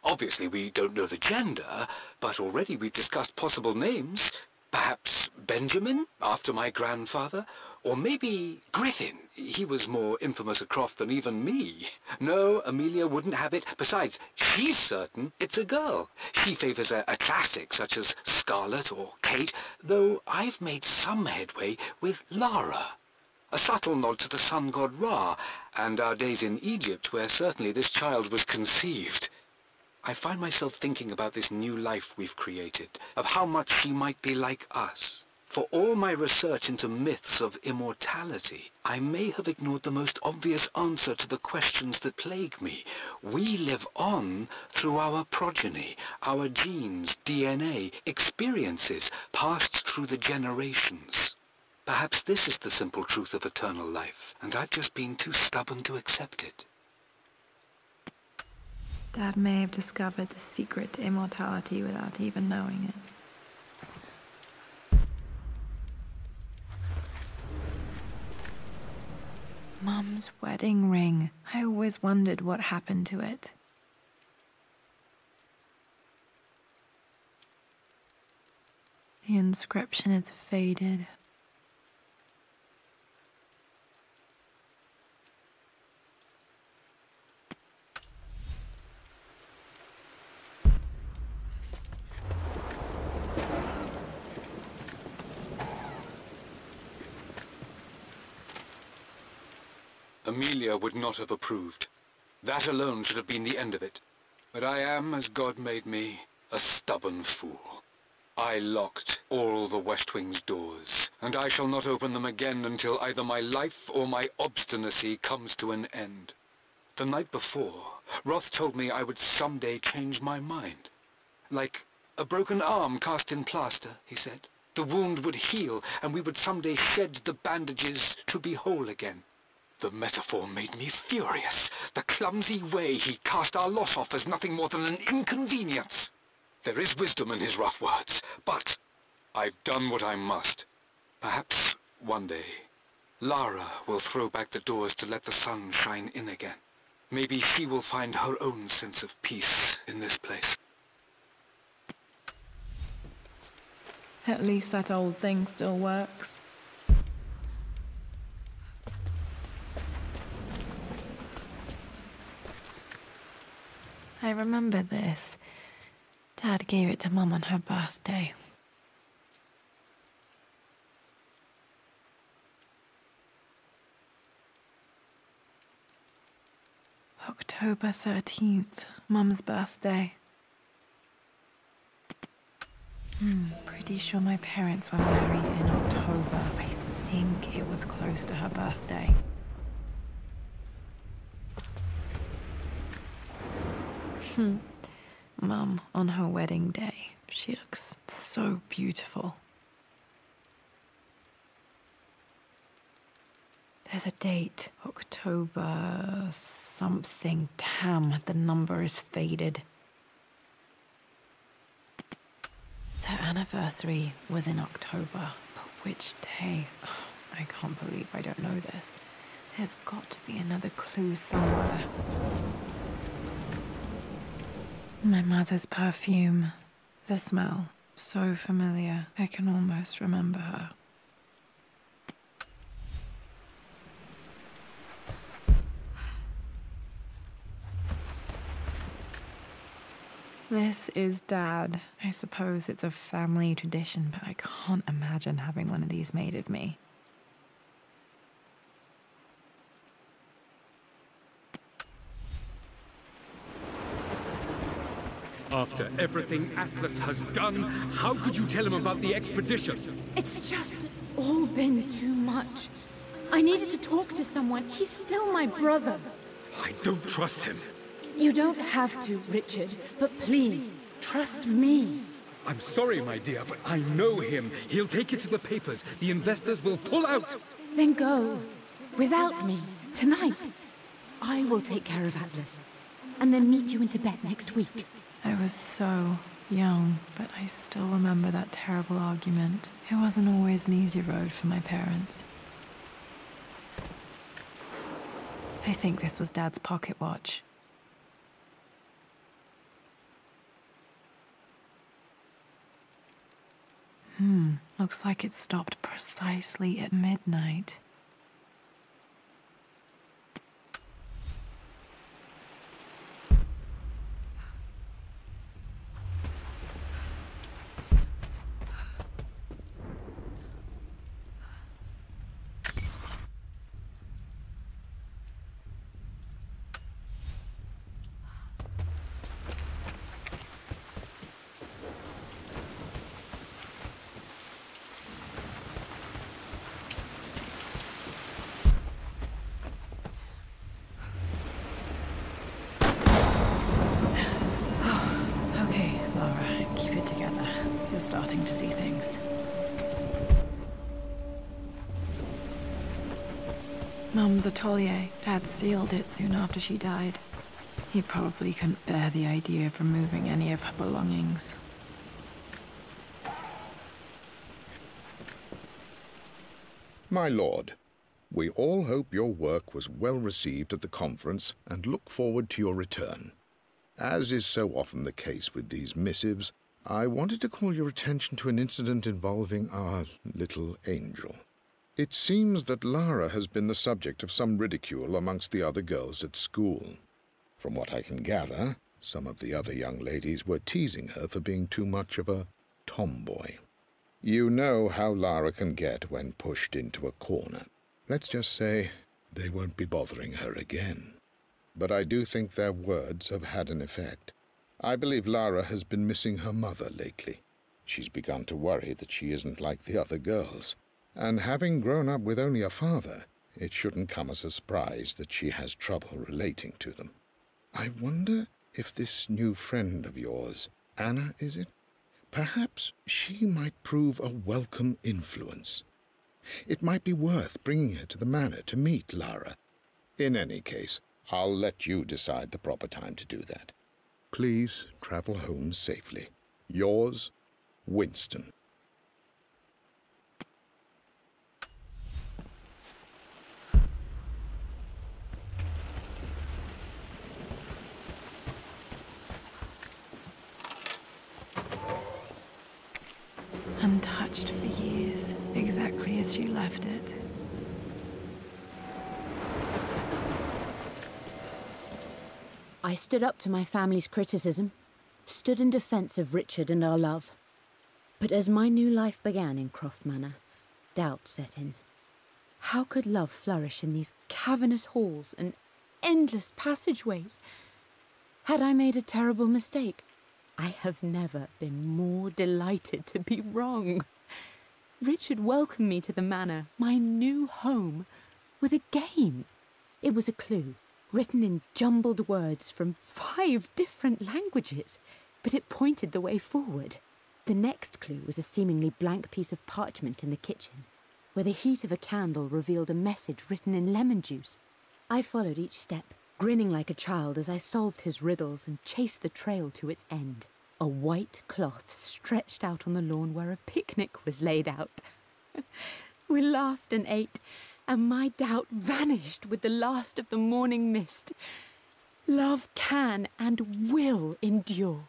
Obviously, we don't know the gender, but already we've discussed possible names. Perhaps Benjamin, after my grandfather? Or maybe Griffin. He was more infamous at Croft than even me. No, Amelia wouldn't have it. Besides, she's certain it's a girl. She favors a classic such as Scarlet or Kate, though I've made some headway with Lara. A subtle nod to the sun god Ra, and our days in Egypt, where certainly this child was conceived. I find myself thinking about this new life we've created, of how much she might be like us. For all my research into myths of immortality, I may have ignored the most obvious answer to the questions that plague me. We live on through our progeny, our genes, DNA, experiences passed through the generations. Perhaps this is the simple truth of eternal life, and I've just been too stubborn to accept it. Dad may have discovered the secret to immortality without even knowing it. Mum's wedding ring. I always wondered what happened to it. The inscription is faded. Amelia would not have approved. That alone should have been the end of it. But I am, as God made me, a stubborn fool. I locked all the West Wing's doors, and I shall not open them again until either my life or my obstinacy comes to an end. The night before, Roth told me I would someday change my mind. Like a broken arm cast in plaster, he said. The wound would heal, and we would someday shed the bandages to be whole again. The metaphor made me furious. The clumsy way he cast our loss off as nothing more than an inconvenience. There is wisdom in his rough words, but I've done what I must. Perhaps one day, Lara will throw back the doors to let the sun shine in again. Maybe she will find her own sense of peace in this place. At least that old thing still works. I remember this. Dad gave it to Mum on her birthday. October 13th, Mum's birthday. Pretty sure my parents were married in October. I think it was close to her birthday. Mum, on her wedding day, she looks so beautiful. There's a date, October something. Damn, the number is faded. Their anniversary was in October, but which day? I can't believe I don't know this. There's got to be another clue somewhere. My mother's perfume. The smell. So familiar. I can almost remember her. This is Dad. I suppose it's a family tradition, but I can't imagine having one of these made of me. After everything Atlas has done, how could you tell him about the expedition? It's just all been too much. I needed to talk to someone. He's still my brother. I don't trust him. You don't have to, Richard, but please, trust me. I'm sorry, my dear, but I know him. He'll take it to the papers. The investors will pull out. Then go. Without me. Tonight. I will take care of Atlas. And then meet you in Tibet next week. I was so young, but I still remember that terrible argument. It wasn't always an easy road for my parents. I think this was Dad's pocket watch. Looks like it stopped precisely at midnight. Starting to see things. Mum's atelier. Dad sealed it soon after she died. He probably couldn't bear the idea of removing any of her belongings. My lord, we all hope your work was well received at the conference and look forward to your return. As is so often the case with these missives, I wanted to call your attention to an incident involving our little angel. It seems that Lara has been the subject of some ridicule amongst the other girls at school. From what I can gather, some of the other young ladies were teasing her for being too much of a tomboy. You know how Lara can get when pushed into a corner. Let's just say they won't be bothering her again. But I do think their words have had an effect. I believe Lara has been missing her mother lately. She's begun to worry that she isn't like the other girls. And having grown up with only a father, it shouldn't come as a surprise that she has trouble relating to them. I wonder if this new friend of yours, Anna, is it? Perhaps she might prove a welcome influence. It might be worth bringing her to the manor to meet Lara. In any case, I'll let you decide the proper time to do that. Please travel home safely. Yours, Winston. Untouched for years, exactly as she left it. I stood up to my family's criticism, stood in defense of Richard and our love. But as my new life began in Croft Manor, doubt set in. How could love flourish in these cavernous halls and endless passageways? Had I made a terrible mistake? I have never been more delighted to be wrong. Richard welcomed me to the manor, my new home, with a game. It was a clue, written in jumbled words from 5 different languages, but it pointed the way forward. The next clue was a seemingly blank piece of parchment in the kitchen, where the heat of a candle revealed a message written in lemon juice. I followed each step, grinning like a child as I solved his riddles and chased the trail to its end. A white cloth stretched out on the lawn where a picnic was laid out. We laughed and ate, and my doubt vanished with the last of the morning mist. Love can and will endure.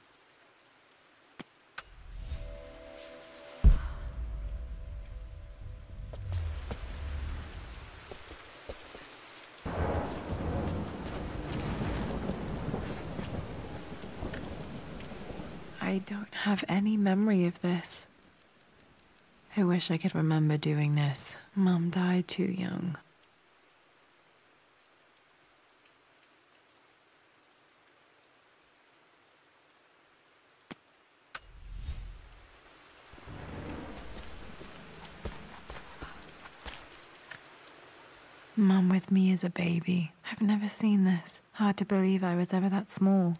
I don't have any memory of this. I wish I could remember doing this. Mum died too young. Mum with me as a baby. I've never seen this. Hard to believe I was ever that small.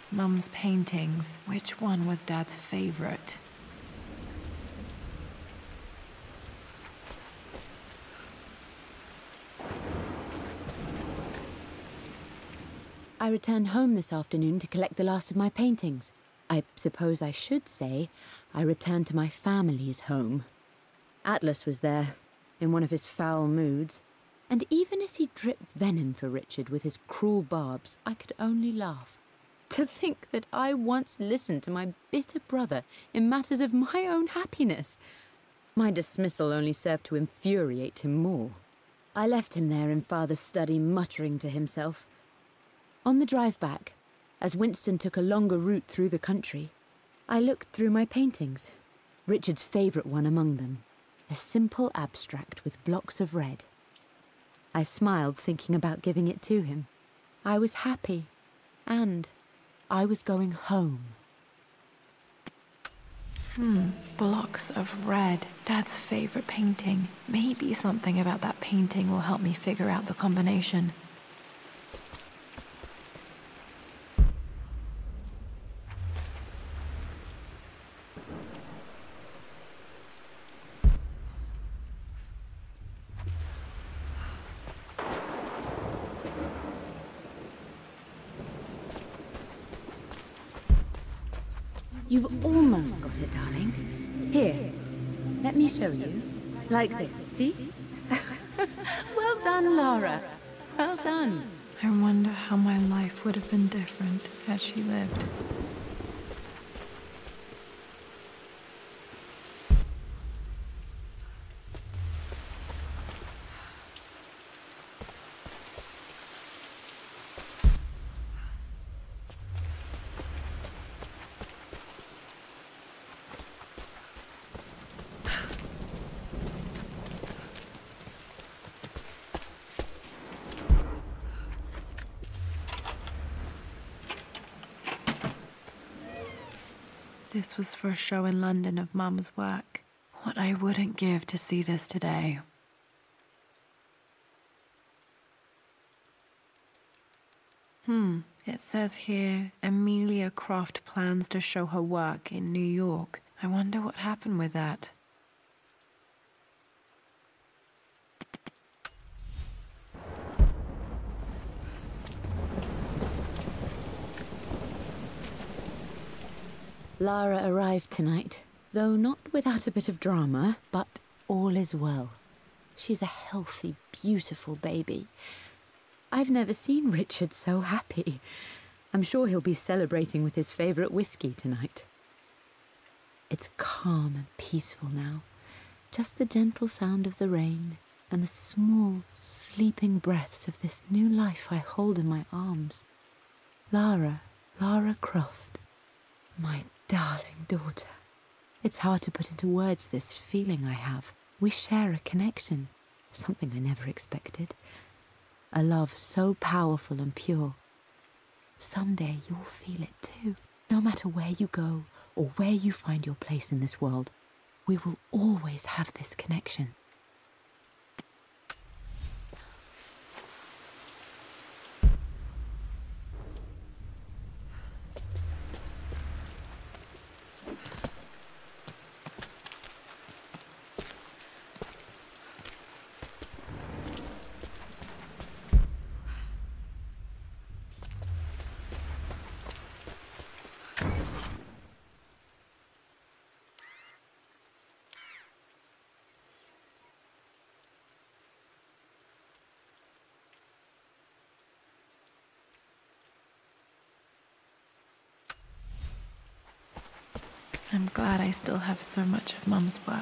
Mum's paintings. Which one was Dad's favorite? I returned home this afternoon to collect the last of my paintings. I suppose I should say I returned to my family's home. Atlas was there, in one of his foul moods, and even as he dripped venom for Richard with his cruel barbs, I could only laugh. To think that I once listened to my bitter brother in matters of my own happiness. My dismissal only served to infuriate him more. I left him there in Father's study, muttering to himself. On the drive back, as Winston took a longer route through the country, I looked through my paintings, Richard's favourite one among them, a simple abstract with blocks of red. I smiled, thinking about giving it to him. I was happy, and I was going home. Blocks of red. Dad's favorite painting. Maybe something about that painting will help me figure out the combination. You've almost got it, darling. Here, let me show you. Like this, see? Well done, Lara. Well done. I wonder how my life would have been different had she lived. This was for a show in London of Mum's work. What I wouldn't give to see this today. It says here, Amelia Croft plans to show her work in New York. I wonder what happened with that. Lara arrived tonight, though not without a bit of drama, but all is well. She's a healthy, beautiful baby. I've never seen Richard so happy. I'm sure he'll be celebrating with his favourite whiskey tonight. It's calm and peaceful now. Just the gentle sound of the rain and the small, sleeping breaths of this new life I hold in my arms. Lara Croft, my darling daughter. It's hard to put into words this feeling I have. We share a connection, something I never expected. A love so powerful and pure. Someday you'll feel it too. No matter where you go or where you find your place in this world, we will always have this connection. I'm glad I still have so much of Mum's work.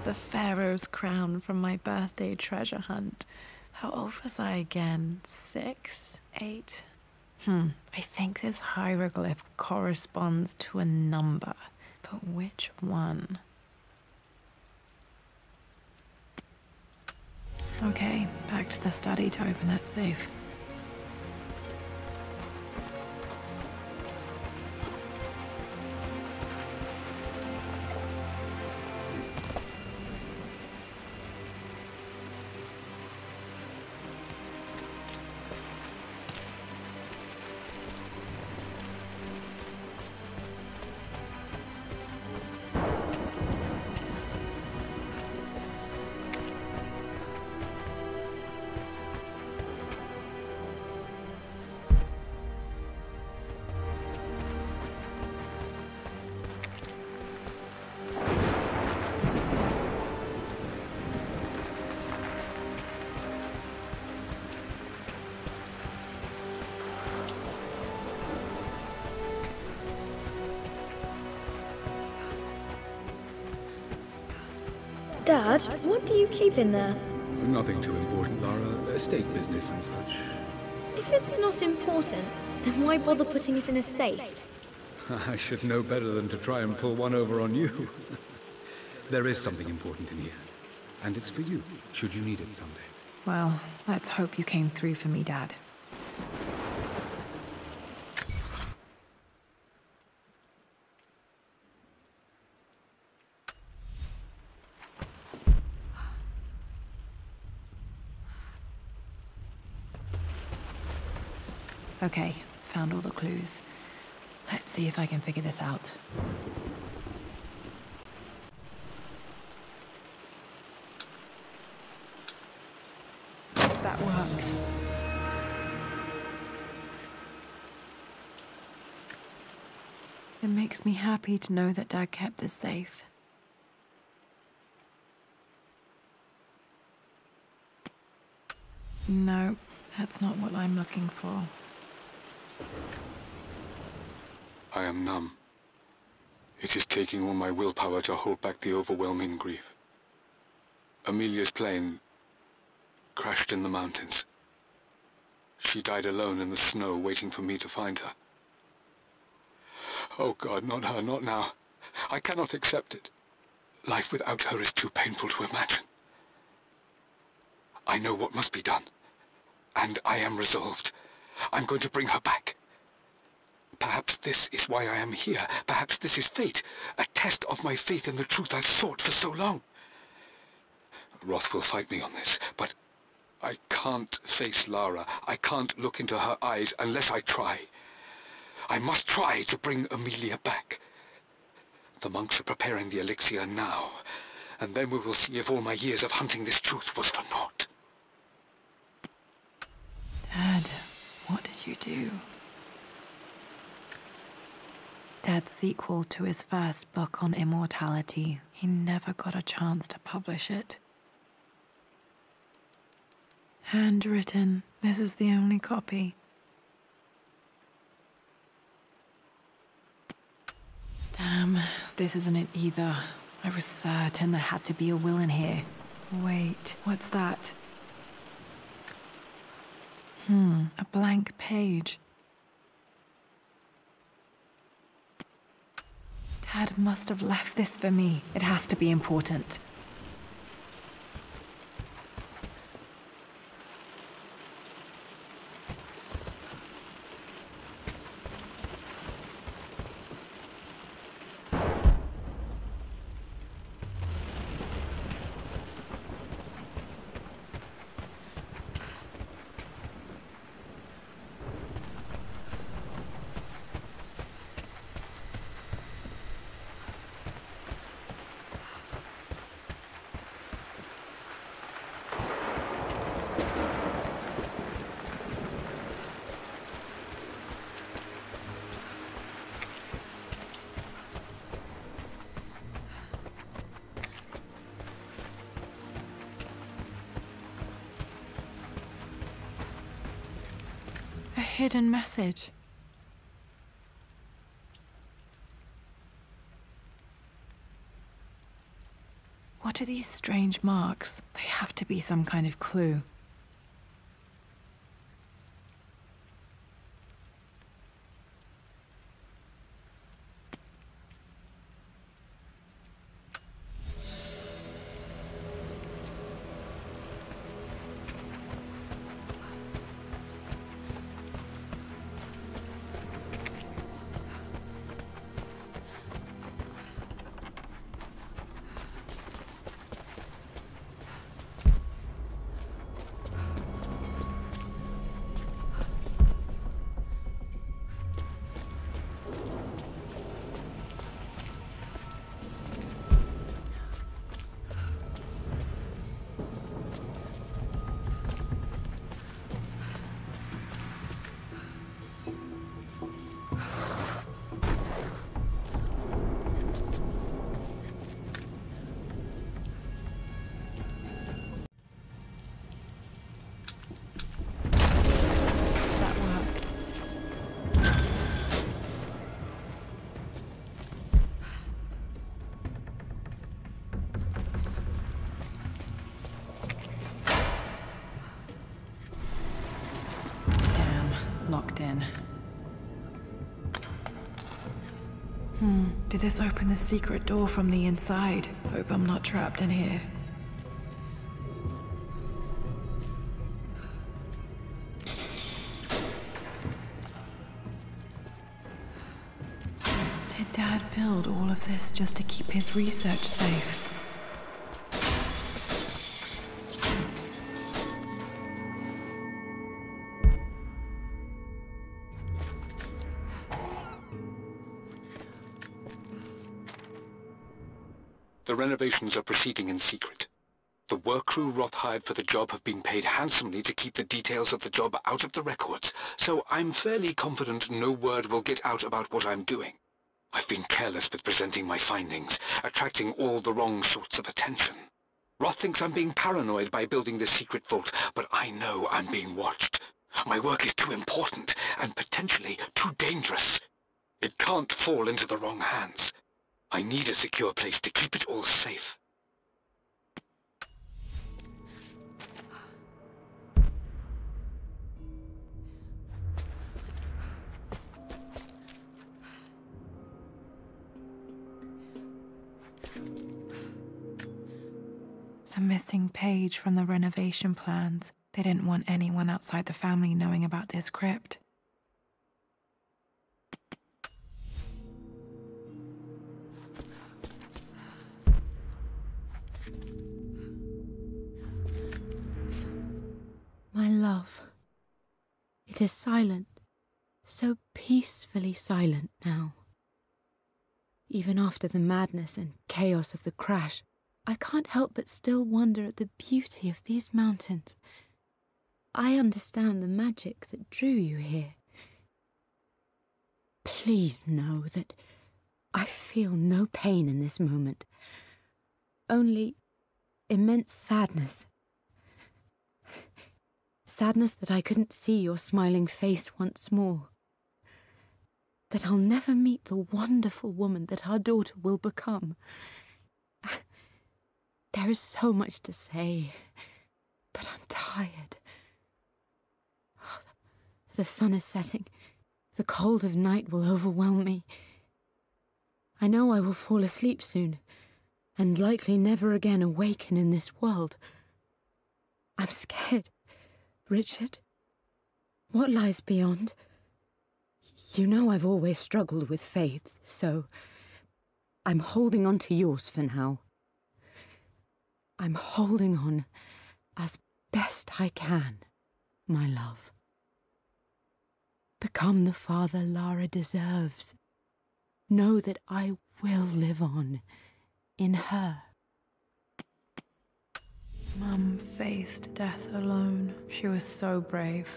The Pharaoh's crown from my birthday treasure hunt. How old was I again? 6? 8? I think this hieroglyph corresponds to a number. But which one? Okay, back to the study to open that safe. Dad, what do you keep in there? Nothing too important, Lara. Estate business and such. If it's not important, then why bother putting it in a safe? I should know better than to try and pull one over on you. There is something important in here. And it's for you, should you need it someday. Well, let's hope you came through for me, Dad. Okay, found all the clues. Let's see if I can figure this out. That worked. It makes me happy to know that Dad kept this safe. No, that's not what I'm looking for. I am numb. It is taking all my willpower to hold back the overwhelming grief. Amelia's plane crashed in the mountains. She died alone in the snow, waiting for me to find her. Oh God, not her, not now. I cannot accept it. Life without her is too painful to imagine. I know what must be done, and I am resolved. I'm going to bring her back. Perhaps this is why I am here. Perhaps this is fate, a test of my faith in the truth I've sought for so long. Roth will fight me on this, but I can't face Lara. I can't look into her eyes unless I try. I must try to bring Amelia back. The monks are preparing the elixir now, and then we will see if all my years of hunting this truth was for naught. Dad, what did you do? Dad's sequel to his first book on immortality. He never got a chance to publish it. Handwritten. This is the only copy. Damn, this isn't it either. I was certain there had to be a will in here. Wait, what's that? A blank page. Dad must have left this for me. It has to be important. Hidden message. What are these strange marks? They have to be some kind of clue. Locked in. Did this open the secret door from the inside? Hope I'm not trapped in here. Did Dad build all of this just to keep his research safe? The renovations are proceeding in secret. The work crew Roth hired for the job have been paid handsomely to keep the details of the job out of the records, so I'm fairly confident no word will get out about what I'm doing. I've been careless with presenting my findings, attracting all the wrong sorts of attention. Roth thinks I'm being paranoid by building this secret vault, but I know I'm being watched. My work is too important and potentially too dangerous. It can't fall into the wrong hands. I need a secure place to keep it all safe. The missing page from the renovation plans. They didn't want anyone outside the family knowing about this crypt. My love, it is silent, so peacefully silent now. Even after the madness and chaos of the crash, I can't help but still wonder at the beauty of these mountains. I understand the magic that drew you here. Please know that I feel no pain in this moment, only immense sadness. Sadness that I couldn't see your smiling face once more. That I'll never meet the wonderful woman that our daughter will become. There is so much to say, but I'm tired. The sun is setting. The cold of night will overwhelm me. I know I will fall asleep soon, and likely never again awaken in this world. I'm scared. Richard, what lies beyond? You know I've always struggled with faith, so I'm holding on to yours for now. I'm holding on as best I can, my love. Become the father Lara deserves. Know that I will live on in her. Mum faced death alone. She was so brave.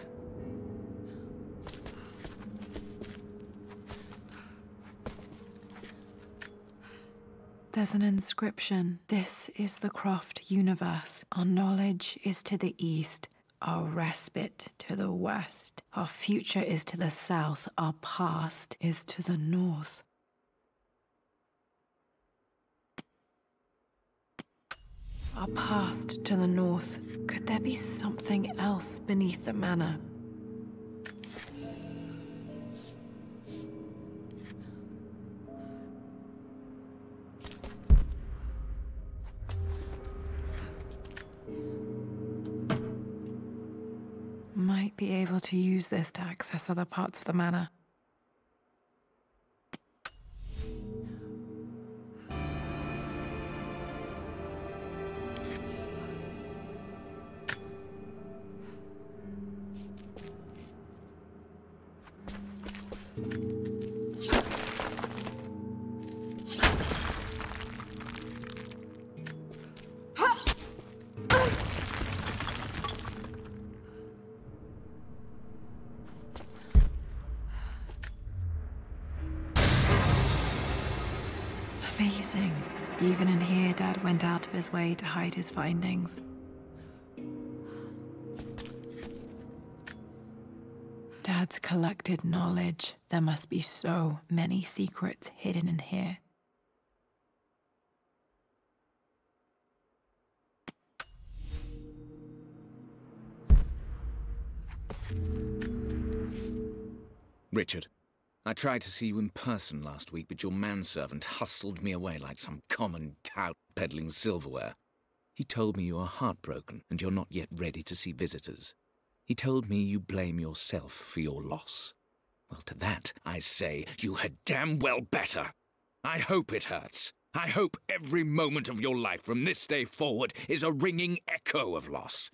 There's an inscription. This is the Croft universe. Our knowledge is to the east, our respite to the west. Our future is to the south, our past is to the north. Our past to the north. Could there be something else beneath the manor? Might be able to use this to access other parts of the manor. Amazing. Even in here, Dad went out of his way to hide his findings. Dad's collected knowledge. There must be so many secrets hidden in here. Richard, I tried to see you in person last week, but your manservant hustled me away like some common tout peddling silverware. He told me you are heartbroken and you're not yet ready to see visitors. He told me you blame yourself for your loss. Well, to that, I say you had damn well better. I hope it hurts. I hope every moment of your life from this day forward is a ringing echo of loss.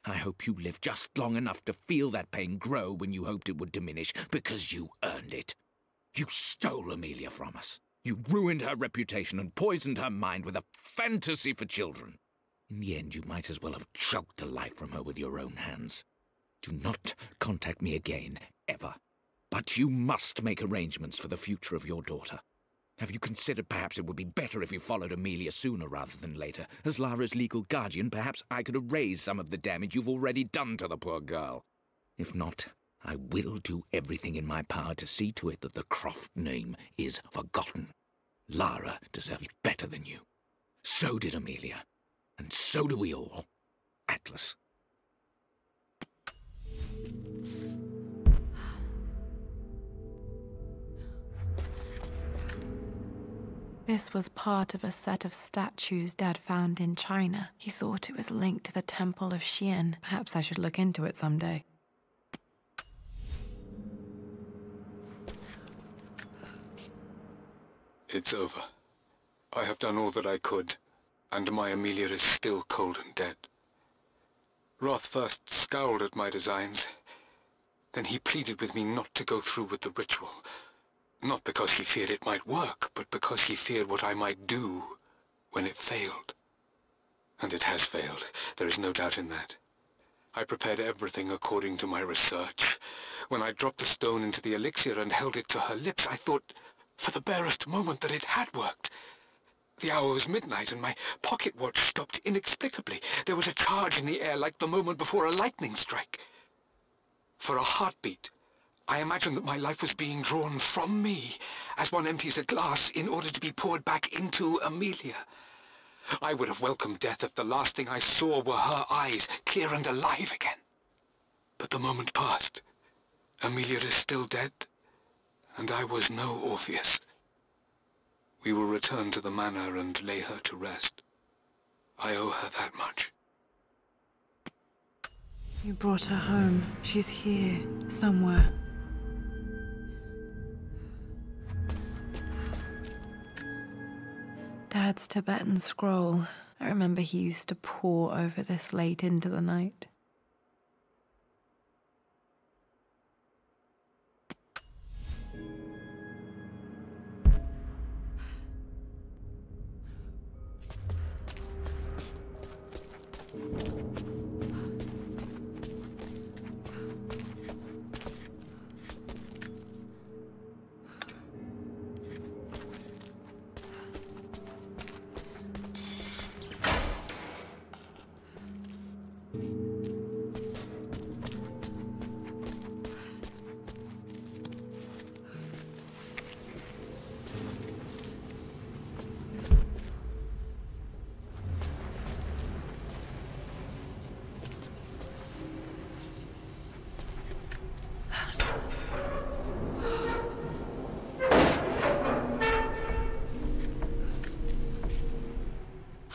I hope you live just long enough to feel that pain grow when you hoped it would diminish, because you earned it. You stole Amelia from us. You ruined her reputation and poisoned her mind with a fantasy for children. In the end, you might as well have choked the life from her with your own hands. Do not contact me again, ever. But you must make arrangements for the future of your daughter. Have you considered perhaps it would be better if you followed Amelia sooner rather than later? As Lara's legal guardian, perhaps I could erase some of the damage you've already done to the poor girl. If not, I will do everything in my power to see to it that the Croft name is forgotten. Lara deserves better than you. So did Amelia. And so do we all. Atlas. This was part of a set of statues Dad found in China. He thought it was linked to the Temple of Xian. Perhaps I should look into it someday. It's over. I have done all that I could, and my Amelia is still cold and dead. Roth first scowled at my designs. Then he pleaded with me not to go through with the ritual. Not because he feared it might work, but because he feared what I might do when it failed. And it has failed. There is no doubt in that. I prepared everything according to my research. When I dropped the stone into the elixir and held it to her lips, I thought for the barest moment that it had worked. The hour was midnight and my pocket watch stopped inexplicably. There was a charge in the air like the moment before a lightning strike. For a heartbeat, I imagined that my life was being drawn from me, as one empties a glass in order to be poured back into Amelia. I would have welcomed death if the last thing I saw were her eyes, clear and alive again. But the moment passed. Amelia is still dead, and I was no Orpheus. We will return to the manor and lay her to rest. I owe her that much. You brought her home. She's here, somewhere. Dad's Tibetan scroll. I remember he used to pore over this late into the night.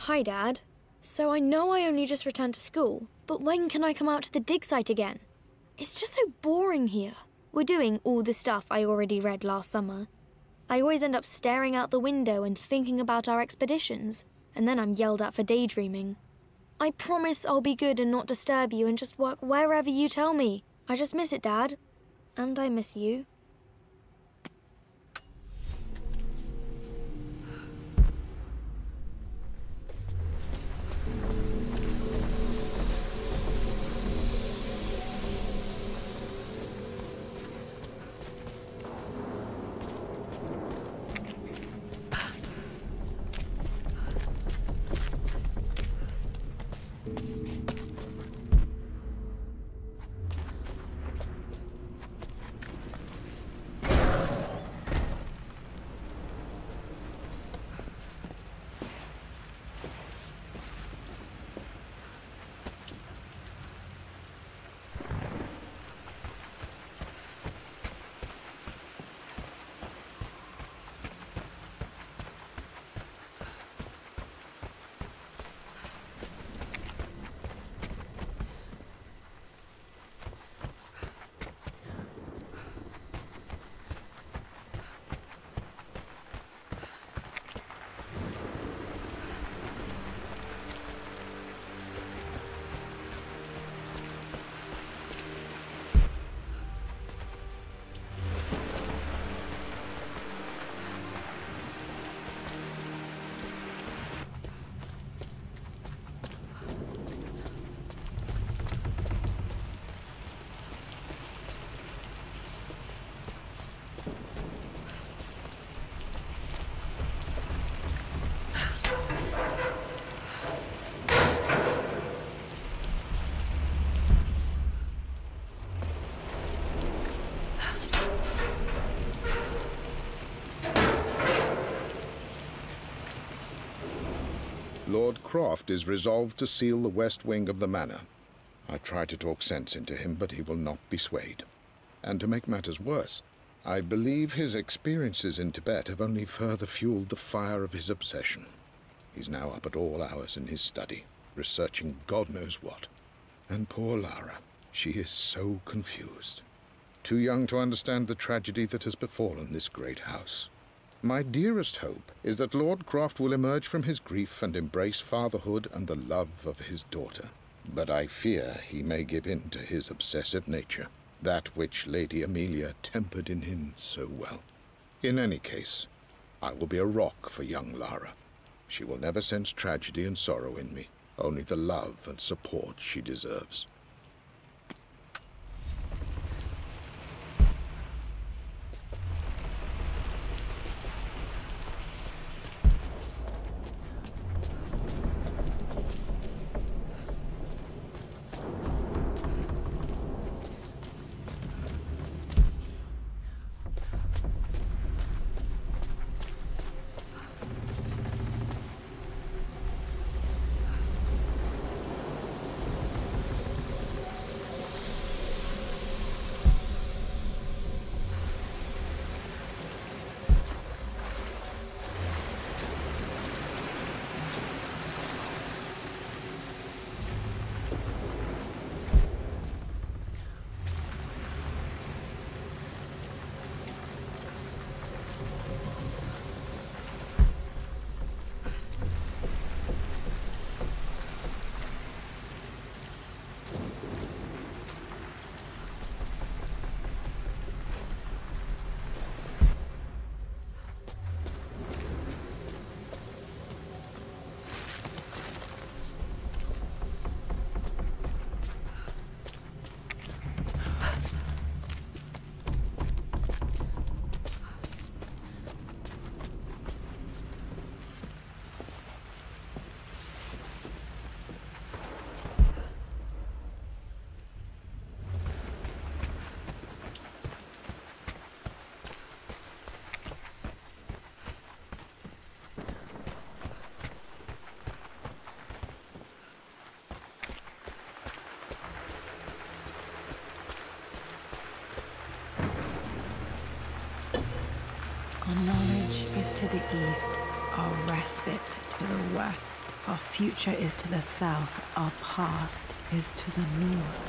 Hi, Dad. So I know I only just returned to school, but when can I come out to the dig site again? It's just so boring here. We're doing all the stuff I already read last summer. I always end up staring out the window and thinking about our expeditions, and then I'm yelled at for daydreaming. I promise I'll be good and not disturb you and just work wherever you tell me. I just miss it, Dad. And I miss you. Lord Croft is resolved to seal the west wing of the manor. I try to talk sense into him, but he will not be swayed. And to make matters worse, I believe his experiences in Tibet have only further fueled the fire of his obsession. He's now up at all hours in his study, researching God knows what. And poor Lara, she is so confused. Too young to understand the tragedy that has befallen this great house. My dearest hope is that Lord Croft will emerge from his grief and embrace fatherhood and the love of his daughter. But I fear he may give in to his obsessive nature, that which Lady Amelia tempered in him so well. In any case, I will be a rock for young Lara. She will never sense tragedy and sorrow in me, only the love and support she deserves. Our knowledge is to the east, our respite to the west. Our future is to the south, our past is to the north.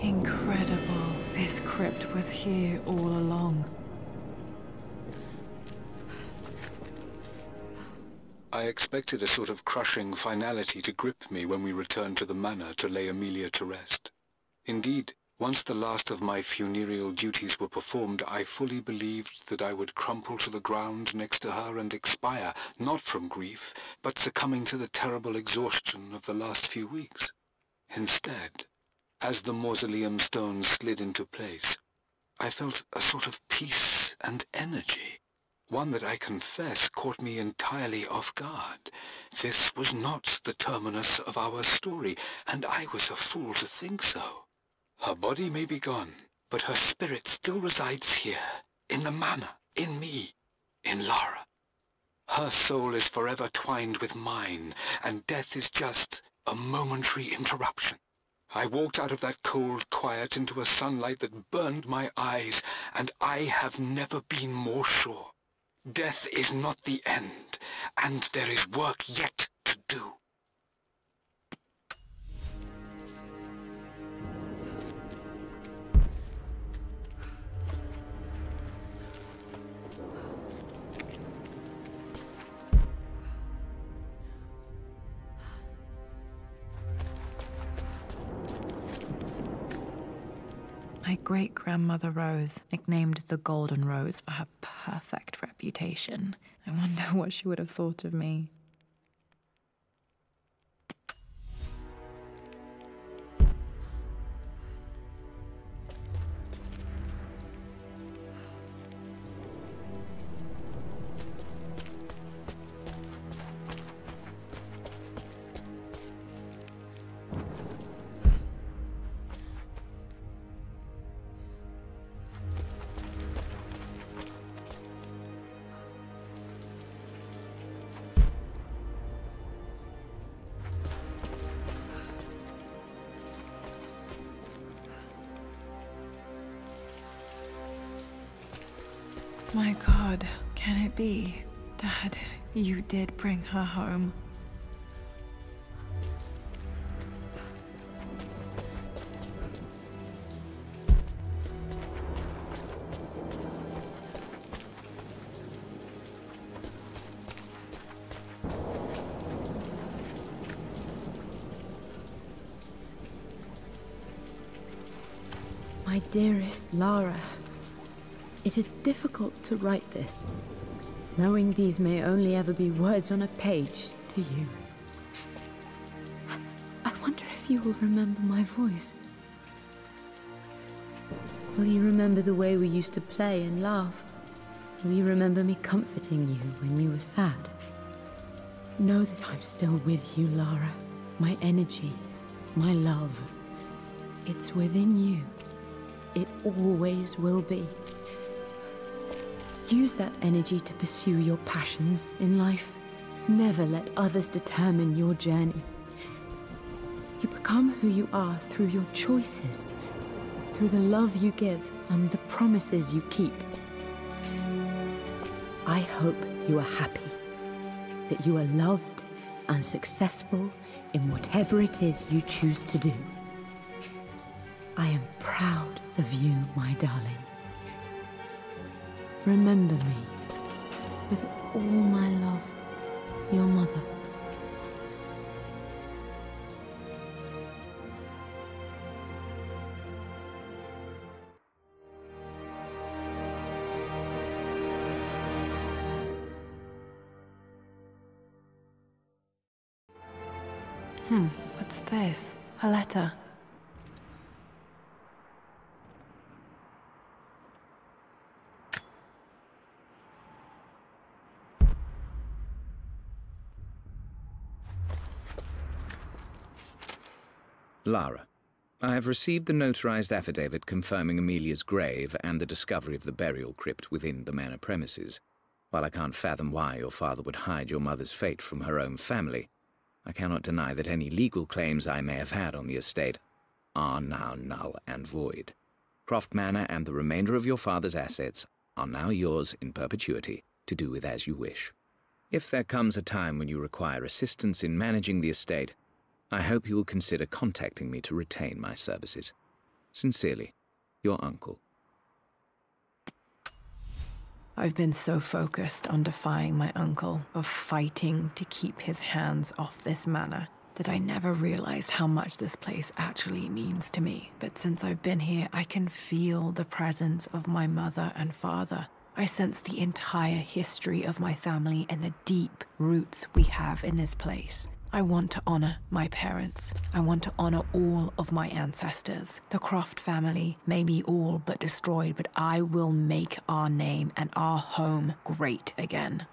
Incredible. This crypt was here all along. I expected a sort of crushing finality to grip me when we returned to the manor to lay Amelia to rest. Indeed, once the last of my funereal duties were performed, I fully believed that I would crumple to the ground next to her and expire, not from grief, but succumbing to the terrible exhaustion of the last few weeks. Instead, as the mausoleum stones slid into place, I felt a sort of peace and energy, one that I confess caught me entirely off guard. This was not the terminus of our story, and I was a fool to think so. Her body may be gone, but her spirit still resides here, in the manor, in me, in Lara. Her soul is forever twined with mine, and death is just a momentary interruption. I walked out of that cold quiet into a sunlight that burned my eyes, and I have never been more sure. Death is not the end, and there is work yet to do. My great-grandmother Rose, nicknamed the Golden Rose for her perfect reputation. I wonder what she would have thought of me. My God, can it be? Dad, you did bring her home. My dearest Lara, it is difficult to write this, knowing these may only ever be words on a page to you. I wonder if you will remember my voice. Will you remember the way we used to play and laugh? Will you remember me comforting you when you were sad? Know that I'm still with you, Lara. My energy, my love. It's within you. It always will be. Use that energy to pursue your passions in life. Never let others determine your journey. You become who you are through your choices, through the love you give and the promises you keep. I hope you are happy, that you are loved and successful in whatever it is you choose to do. I am proud of you, my darling. Remember me, with all my love, your mother. What's this? A letter. Lara, I have received the notarized affidavit confirming Amelia's grave and the discovery of the burial crypt within the manor premises. While I can't fathom why your father would hide your mother's fate from her own family, I cannot deny that any legal claims I may have had on the estate are now null and void. Croft Manor and the remainder of your father's assets are now yours in perpetuity to do with as you wish. If there comes a time when you require assistance in managing the estate, I hope you will consider contacting me to retain my services. Sincerely, your uncle. I've been so focused on defying my uncle, of fighting to keep his hands off this manor, that I never realized how much this place actually means to me. But since I've been here, I can feel the presence of my mother and father. I sense the entire history of my family and the deep roots we have in this place. I want to honor my parents. I want to honor all of my ancestors. The Croft family may be all but destroyed, but I will make our name and our home great again.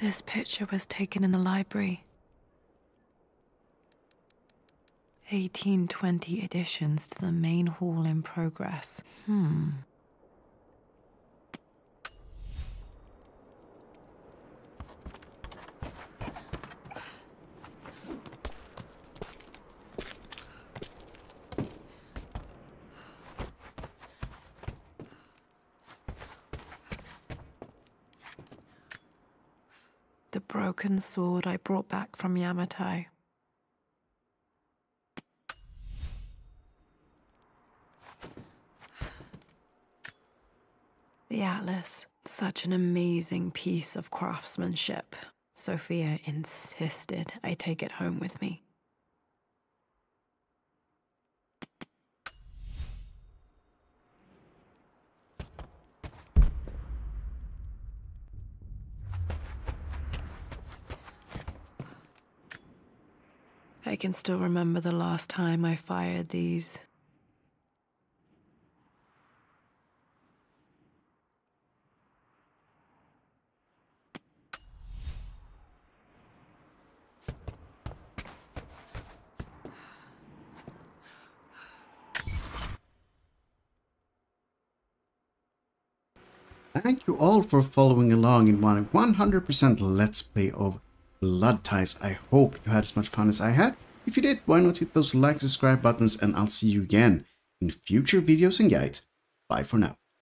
This picture was taken in the library. 1820 additions to the main hall in progress. The broken sword I brought back from Yamato. The atlas, such an amazing piece of craftsmanship. Sophia insisted I take it home with me. I can still remember the last time I fired these. Thank you all for following along in my 100% Let's Play of Bloodties. I hope you had as much fun as I had. If you did, why not hit those like, subscribe buttons, and I'll see you again in future videos and guides. Bye for now.